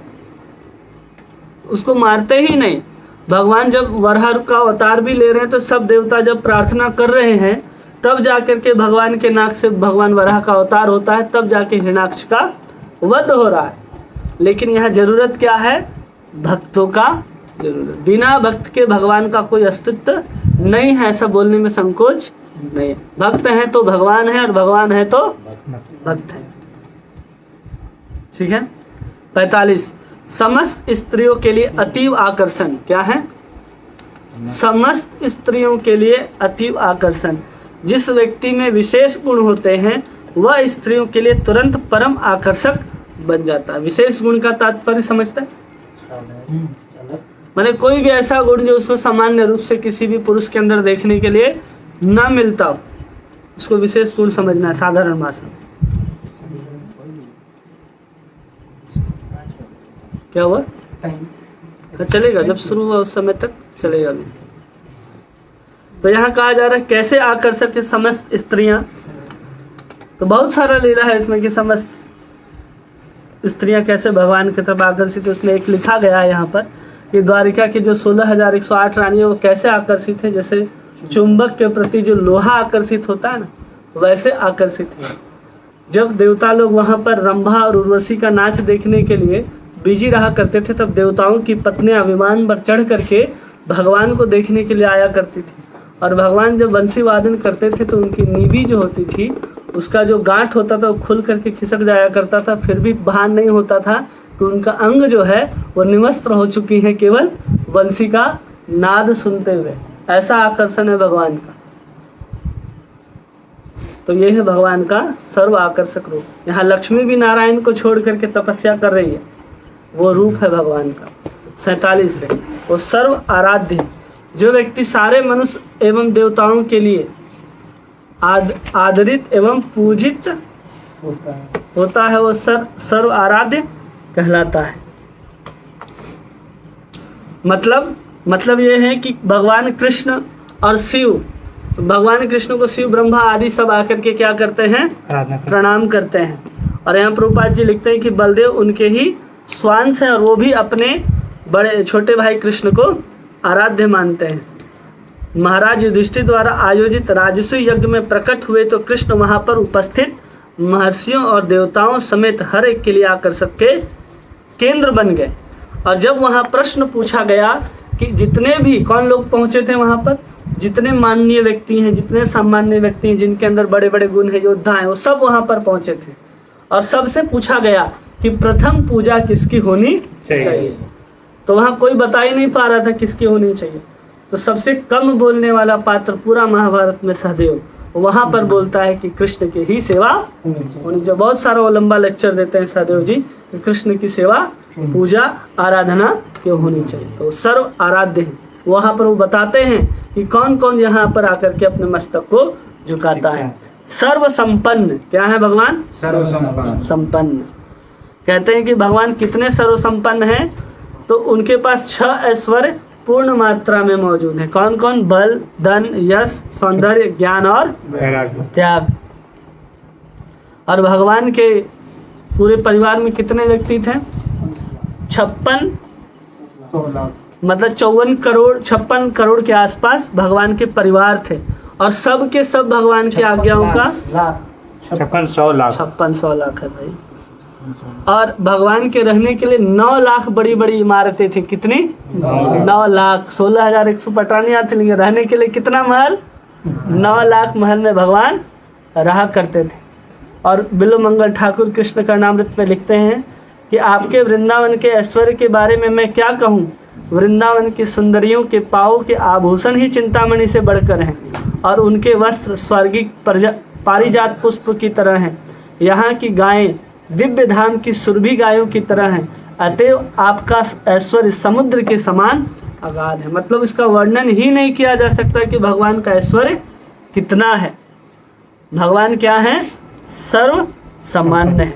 उसको मारते ही नहीं। भगवान जब वराह का अवतार भी ले रहे हैं तो सब देवता जब प्रार्थना कर रहे हैं तब जाकर के भगवान के नाक से भगवान वराह का अवतार होता है, तब जाके हिरण्याक्ष का वध हो रहा है। लेकिन यहाँ जरूरत क्या है, भक्तों का जरूरत। बिना भक्त के भगवान का कोई अस्तित्व नहीं है, ऐसा बोलने में संकोच नहीं है। भक्त है तो भगवान है, और भगवान है तो भक्त है। ठीक है। 45 समस्त स्त्रियों के लिए अतीव आकर्षण, क्या है, समस्त स्त्रियों के लिए अतीव आकर्षण। जिस व्यक्ति में विशेष गुण होते हैं वह स्त्रियों के लिए तुरंत परम आकर्षक बन जाता है। विशेष गुण का तात्पर्य समझता है, माने कोई भी ऐसा गुण जो उसको सामान्य रूप से किसी भी पुरुष के अंदर देखने के लिए न मिलता हो, उसको विशेष गुण समझना है साधारण भाषा में। क्या हुआ, चलेगा, जब शुरू हुआ उस समय तक चलेगा नहीं। तो यहाँ कहा जा रहा है कैसे आकर्षक है समस्त स्त्रियां। तो बहुत सारा लीला है इसमें कि समस्त स्त्रियां कैसे भगवान की तरफ आकर्षित है। उसमें एक लिखा गया है यहाँ पर कि द्वारिका की जो 16,108 रानी है वो कैसे आकर्षित है, जैसे चुंबक के प्रति जो लोहा आकर्षित होता है ना, वैसे आकर्षित है। जब देवता लोग वहाँ पर रंभा और उर्वशी का नाच देखने के लिए बिजी रहा करते थे, तब देवताओं की पत्नियां विमान पर चढ़ करके भगवान को देखने के लिए आया करती थी। और भगवान जब बंसी वादन करते थे तो उनकी नीवी जो होती थी उसका जो गांठ होता था वो खुल करके खिसक जाया करता था, फिर भी भान नहीं होता था कि उनका अंग जो है वो निवस्त्र हो चुकी है केवल बंसी का नाद सुनते हुए। ऐसा आकर्षण है भगवान का। तो ये है भगवान का सर्व आकर्षक रूप। यहाँ लक्ष्मी भी नारायण को छोड़ करके तपस्या कर रही है, वो रूप है भगवान का। 47 वो सर्व आराध्य, जो व्यक्ति सारे मनुष्य एवं देवताओं के लिए आदरित एवं पूजित होता है वो सर्व आराध्य कहलाता है। मतलब ये है कि भगवान कृष्ण और शिव, भगवान कृष्ण को शिव ब्रह्मा आदि सब आकर के क्या करते हैं, प्रणाम करते हैं। और यहाँ प्रभुपाद जी लिखते हैं कि बलदेव उनके ही स्वांश है और वो भी अपने बड़े छोटे भाई कृष्ण को आराध्य मानते हैं। महाराज युधिष्ठिर द्वारा आयोजित राजस्व यज्ञ में प्रकट हुए तो कृष्ण वहां पर उपस्थित महर्षियों और देवताओं समेत हर एक के लिए आकर्षण के केंद्र बन गए। और जब वहां प्रश्न पूछा गया कि जितने भी कौन लोग पहुंचे थे वहां पर, जितने माननीय व्यक्ति हैं, जितने सामान्य व्यक्ति हैं, जिनके अंदर बड़े बड़े गुण हैं, योद्धा हैं, वो सब वहां पर पहुंचे थे। और सबसे पूछा गया कि प्रथम पूजा किसकी होनी चाहिए। तो वहां कोई बता ही नहीं पा रहा था किसकी होनी चाहिए। तो सबसे कम बोलने वाला पात्र पूरा महाभारत में सहदेव, वहां पर बोलता है कि कृष्ण की ही सेवा होनी चाहिए। बहुत सारा वो लंबा लेक्चर देते हैं सहदेव जी कि कृष्ण की सेवा, पूजा, आराधना क्यों होनी चाहिए। तो सर्व आराध्य है। वहां पर वो बताते हैं कि कौन कौन यहाँ पर आकर के अपने मस्तक को झुकाता है। सर्व संपन्न क्या है भगवान, सर्व संपन्न। कहते हैं कि भगवान कितने सर्व संपन्न हैं, तो उनके पास 6 ऐश्वर्य पूर्ण मात्रा में मौजूद है। कौन कौन, बल, धन, यश, सौंदर्य, ज्ञान और त्याग। और भगवान के पूरे परिवार में कितने व्यक्ति थे, 56 मतलब 54 करोड़ के आसपास भगवान के परिवार थे। और सब के सब भगवान की आज्ञाओं का 5600 लाख है भाई। और भगवान के रहने के लिए 9 लाख बड़ी बड़ी इमारतें थी। कितनी, 9 लाख। 16,150 आते, लेकिन रहने के लिए कितना महल, 9 लाख महल में भगवान रहा करते थे। और बिलो मंगल ठाकुर कृष्ण कर्णामृत में लिखते हैं कि आपके वृंदावन के ऐश्वर्य के बारे में मैं क्या कहूँ, वृंदावन की सुंदरियों के पाँव के आभूषण ही चिंतामणि से बढ़कर हैं और उनके वस्त्र स्वर्गिक पारिजात पुष्प की तरह हैं। यहाँ की गायें दिव्य धाम की सुरभि गायों की तरह हैं। अतएव आपका ऐश्वर्य समुद्र के समान अगाध है। मतलब इसका वर्णन ही नहीं किया जा सकता कि भगवान का ऐश्वर्य कितना है। भगवान क्या है, सर्व सामान्य है।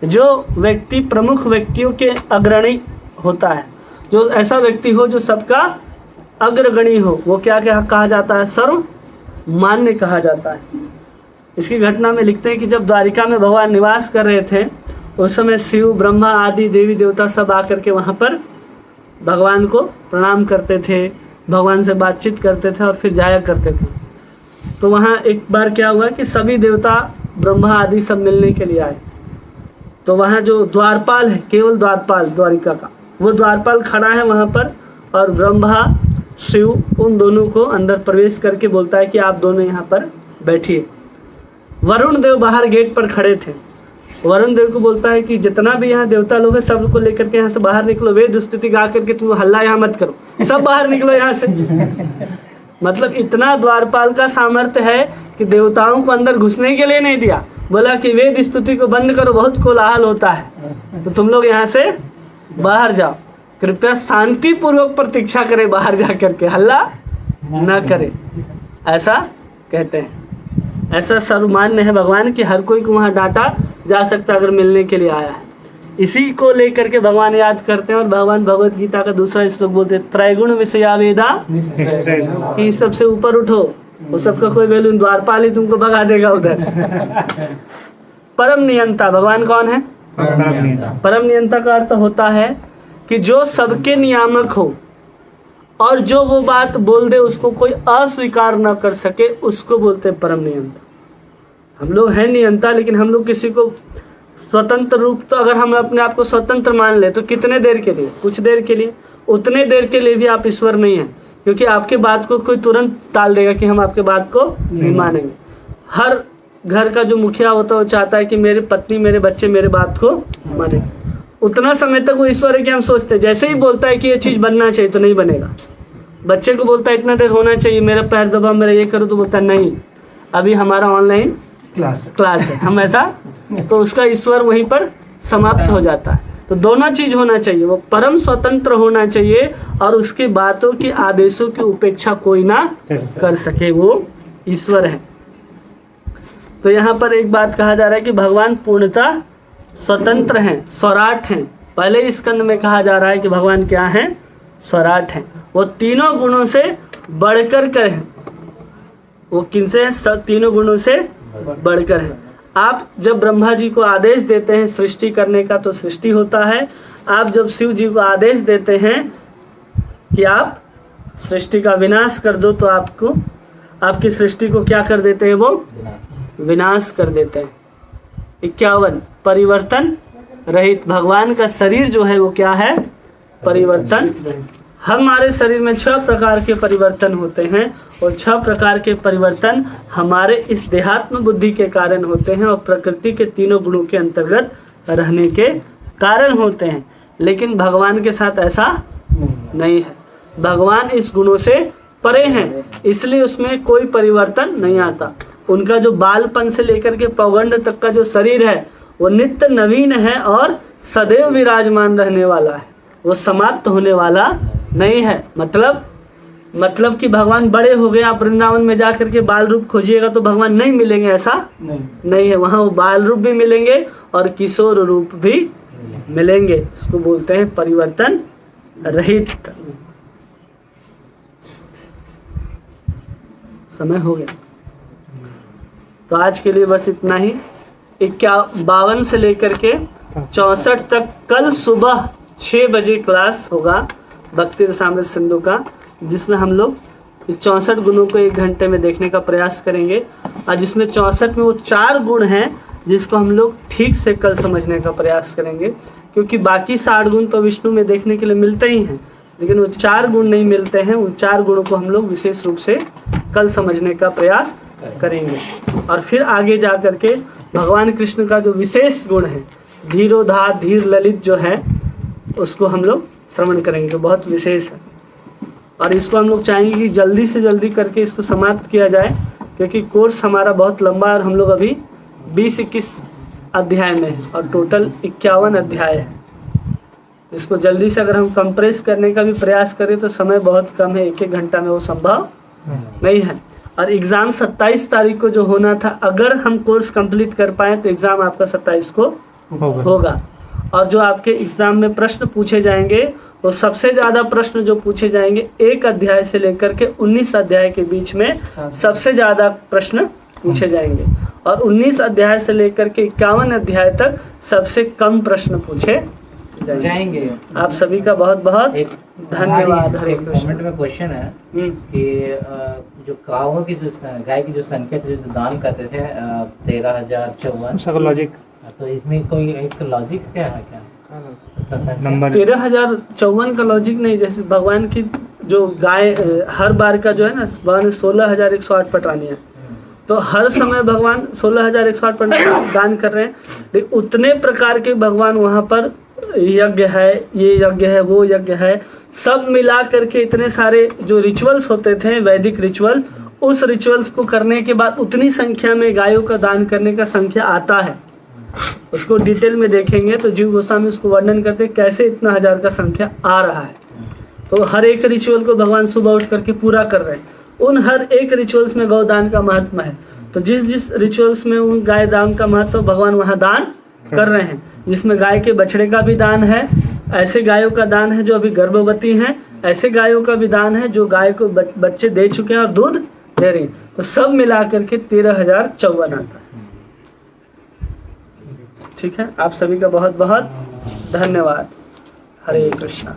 जो व्यक्ति प्रमुख व्यक्तियों के अग्रणी होता है, जो ऐसा व्यक्ति हो जो सबका अग्रगणी हो, वो क्या क्या कहा जाता है, सर्व मान्य कहा जाता है। इसकी घटना में लिखते हैं कि जब द्वारिका में भगवान निवास कर रहे थे उस समय शिव, ब्रह्मा आदि देवी देवता सब आकर के वहाँ पर भगवान को प्रणाम करते थे, भगवान से बातचीत करते थे और फिर जाया करते थे। तो वहाँ एक बार क्या हुआ कि सभी देवता ब्रह्मा आदि सब मिलने के लिए आए। तो वहाँ जो द्वारपाल है, केवल द्वारपाल द्वारिका का, वो द्वारपाल खड़ा है वहाँ पर और ब्रह्मा शिव उन दोनों को अंदर प्रवेश करके बोलता है कि आप दोनों यहाँ पर बैठिए। वरुण देव बाहर गेट पर खड़े थे। वरुण देव को बोलता है कि जितना भी यहाँ देवता लोग हैं सबको लेकर के यहाँ से बाहर निकलो, वेद स्तुति गा करके तुम हल्ला यहाँ मत करो, सब बाहर निकलो यहाँ से। मतलब इतना द्वारपाल का सामर्थ्य है कि देवताओं को अंदर घुसने के लिए नहीं दिया, बोला कि वेद स्तुति को बंद करो, बहुत कोलाहल होता है, तो तुम लोग यहाँ से बाहर जाओ, कृपया शांति पूर्वक प्रतीक्षा करें, बाहर जा करके हल्ला न करें, ऐसा कहते हैं। ऐसा सर्वमान्य है भगवान कि हर कोई को वहाँ डांटा जा सकता है अगर मिलने के लिए आया है। इसी को लेकर के भगवान याद करते हैं और भगवान भगवत गीता का दूसरा श्लोक बोलते हैं, त्रैगुण विषया वेदा कि सबसे ऊपर उठो, वो सबका कोई वैल्यू, द्वारपाल ही तुमको भगा देगा उधर। परम नियंता भगवान कौन है, परम नियंता का अर्थ होता है कि जो सबके नियामक हो और जो वो बात बोल दे उसको कोई अस्वीकार न कर सके, उसको बोलते हैं परम नियंता। हम लोग हैं नियंता, लेकिन हम लोग किसी को स्वतंत्र रूप, तो अगर हम अपने आप को स्वतंत्र मान ले तो कितने देर के लिए, कुछ देर के लिए, उतने देर के लिए भी आप ईश्वर नहीं हैं, क्योंकि आपके बात को कोई तुरंत टाल देगा कि हम आपके बात को नहीं मानेंगे। हर घर का जो मुखिया होता है वो चाहता है कि मेरी पत्नी, मेरे बच्चे मेरे बात को माने। उतना समय तक वो ईश्वर है कि हम सोचते हैं, जैसे ही बोलता है कि ये चीज़ बनना चाहिए तो नहीं बनेगा। बच्चे को बोलता है इतना देर होना चाहिए, मेरा पैर दबाओ, मेरा ये करो, तो बोलता है नहीं, अभी हमारा ऑनलाइन क्लास है, हम ऐसा, तो उसका ईश्वर वहीं पर समाप्त हो जाता है। तो दोनों चीज होना चाहिए, वो परम स्वतंत्र होना चाहिए और उसकी बातों की आदेशों की उपेक्षा कोई ना कर सके, वो ईश्वर है। तो यहाँ पर एक बात कहा जा रहा है कि भगवान पूर्णतः स्वतंत्र हैं, स्वराट हैं। पहले इस स्कंद में कहा जा रहा है कि भगवान क्या हैं, स्वराट हैं। वो तीनों गुणों से बढ़कर कर हैं। वो किनसे हैं? तीनों गुणों से बढ़कर हैं। आप जब ब्रह्मा जी को आदेश देते हैं सृष्टि करने का तो सृष्टि होता है। आप जब शिव जी को आदेश देते हैं कि आप सृष्टि का विनाश कर दो तो आपको आपकी सृष्टि को क्या कर देते हैं? वो विनाश कर देते हैं। 51 परिवर्तन रहित। भगवान का शरीर जो है वो क्या है? परिवर्तन। हमारे शरीर में 6 प्रकार के परिवर्तन होते हैं और 6 प्रकार के परिवर्तन हमारे इस देहात्म बुद्धि के कारण होते हैं और प्रकृति के तीनों गुणों के अंतर्गत रहने के कारण होते हैं। लेकिन भगवान के साथ ऐसा नहीं है। भगवान इस गुणों से परे हैं, इसलिए उसमें कोई परिवर्तन नहीं आता। उनका जो बालपन से लेकर के पौगंड तक का जो शरीर है वो नित्य नवीन है और सदैव विराजमान रहने वाला है, वो समाप्त होने वाला नहीं है। मतलब कि भगवान बड़े हो गए, आप वृंदावन में जा करके बाल रूप खोजिएगा तो भगवान नहीं मिलेंगे, ऐसा नहीं है। वहाँ वो बाल रूप भी मिलेंगे और किशोर रूप भी मिलेंगे। इसको बोलते हैं परिवर्तन रहित। समय हो गया तो आज के लिए बस इतना ही। 52 से लेकर के 64 तक कल सुबह 6 बजे क्लास होगा भक्ति रसामृत सिंधु का, जिसमें हम लोग इस 64 गुणों को 1 घंटे में देखने का प्रयास करेंगे और जिसमें 64 में वो 4 गुण हैं जिसको हम लोग ठीक से कल समझने का प्रयास करेंगे, क्योंकि बाकी 60 गुण तो विष्णु में देखने के लिए मिलते ही हैं, लेकिन वो 4 गुण नहीं मिलते हैं। उन 4 गुणों को हम लोग विशेष रूप से कल समझने का प्रयास करेंगे और फिर आगे जा करके भगवान कृष्ण का जो विशेष गुण है धीरोधार धीर ललित जो है उसको हम लोग श्रवण करेंगे, जो बहुत विशेष है। और इसको हम लोग चाहेंगे कि जल्दी से जल्दी करके इसको समाप्त किया जाए, क्योंकि कोर्स हमारा बहुत लंबा है और हम लोग अभी 20-21 अध्याय में है और टोटल 51 अध्याय है। इसको जल्दी से अगर हम कंप्रेस करने का भी प्रयास करें तो समय बहुत कम है, 1-1 घंटा में वो संभव नहीं है। और एग्ज़ाम 27 तारीख को जो होना था, अगर हम कोर्स कंप्लीट कर पाए तो एग्ज़ाम आपका 27 को होगा। और जो आपके एग्ज़ाम में प्रश्न पूछे जाएंगे वो सबसे ज़्यादा प्रश्न जो पूछे जाएंगे 1 अध्याय से लेकर के 19 अध्याय के बीच में सबसे ज़्यादा प्रश्न पूछे जाएंगे और 19 अध्याय से लेकर के 51 अध्याय तक सबसे कम प्रश्न पूछे जाएंगे। आप सभी का बहुत बहुत धन्यवाद। हरे कृष्ण। कमेंट में क्वेश्चन है कि जो कावों की जो गाय की जो संख्या थी जो दान करते थे 13,054 लॉजिक, तो इसमें कोई एक लॉजिक क्या है? क्या नंबर 13,054 का लॉजिक नहीं। जैसे भगवान की जो गाय हर बार का जो है ना, भगवान 16,108 पटरानी है, तो हर समय भगवान 16,108 पटरानी दान कर रहे हैं। लेकिन उतने प्रकार के भगवान वहाँ पर यज्ञ है, ये यज्ञ है, वो यज्ञ है, सब मिला करके इतने सारे जो रिचुअल्स होते थे वैदिक रिचुअल, उस रिचुअल्स को करने के बाद उतनी संख्या में गायों का दान करने का संख्या आता है। उसको डिटेल में देखेंगे तो जीव गोस्वामी उसको वर्णन करते हैं कैसे इतना हजार का संख्या आ रहा है। तो हर एक रिचुअल को भगवान सुबह उठ करके पूरा कर रहे हैं। उन हर एक रिचुअल्स में गौदान का महत्व है, तो जिस जिस रिचुअल्स में उन गाय दान का महत्व भगवान वहाँ दान कर रहे हैं। जिसमें गाय के बछड़े का भी दान है, ऐसे गायों का दान है जो अभी गर्भवती हैं, ऐसे गायों का भी दान है जो गाय को बच्चे दे चुके हैं और दूध दे रही हैं। तो सब मिला करके 13,054 आता है। ठीक है, आप सभी का बहुत बहुत धन्यवाद। हरे कृष्णा।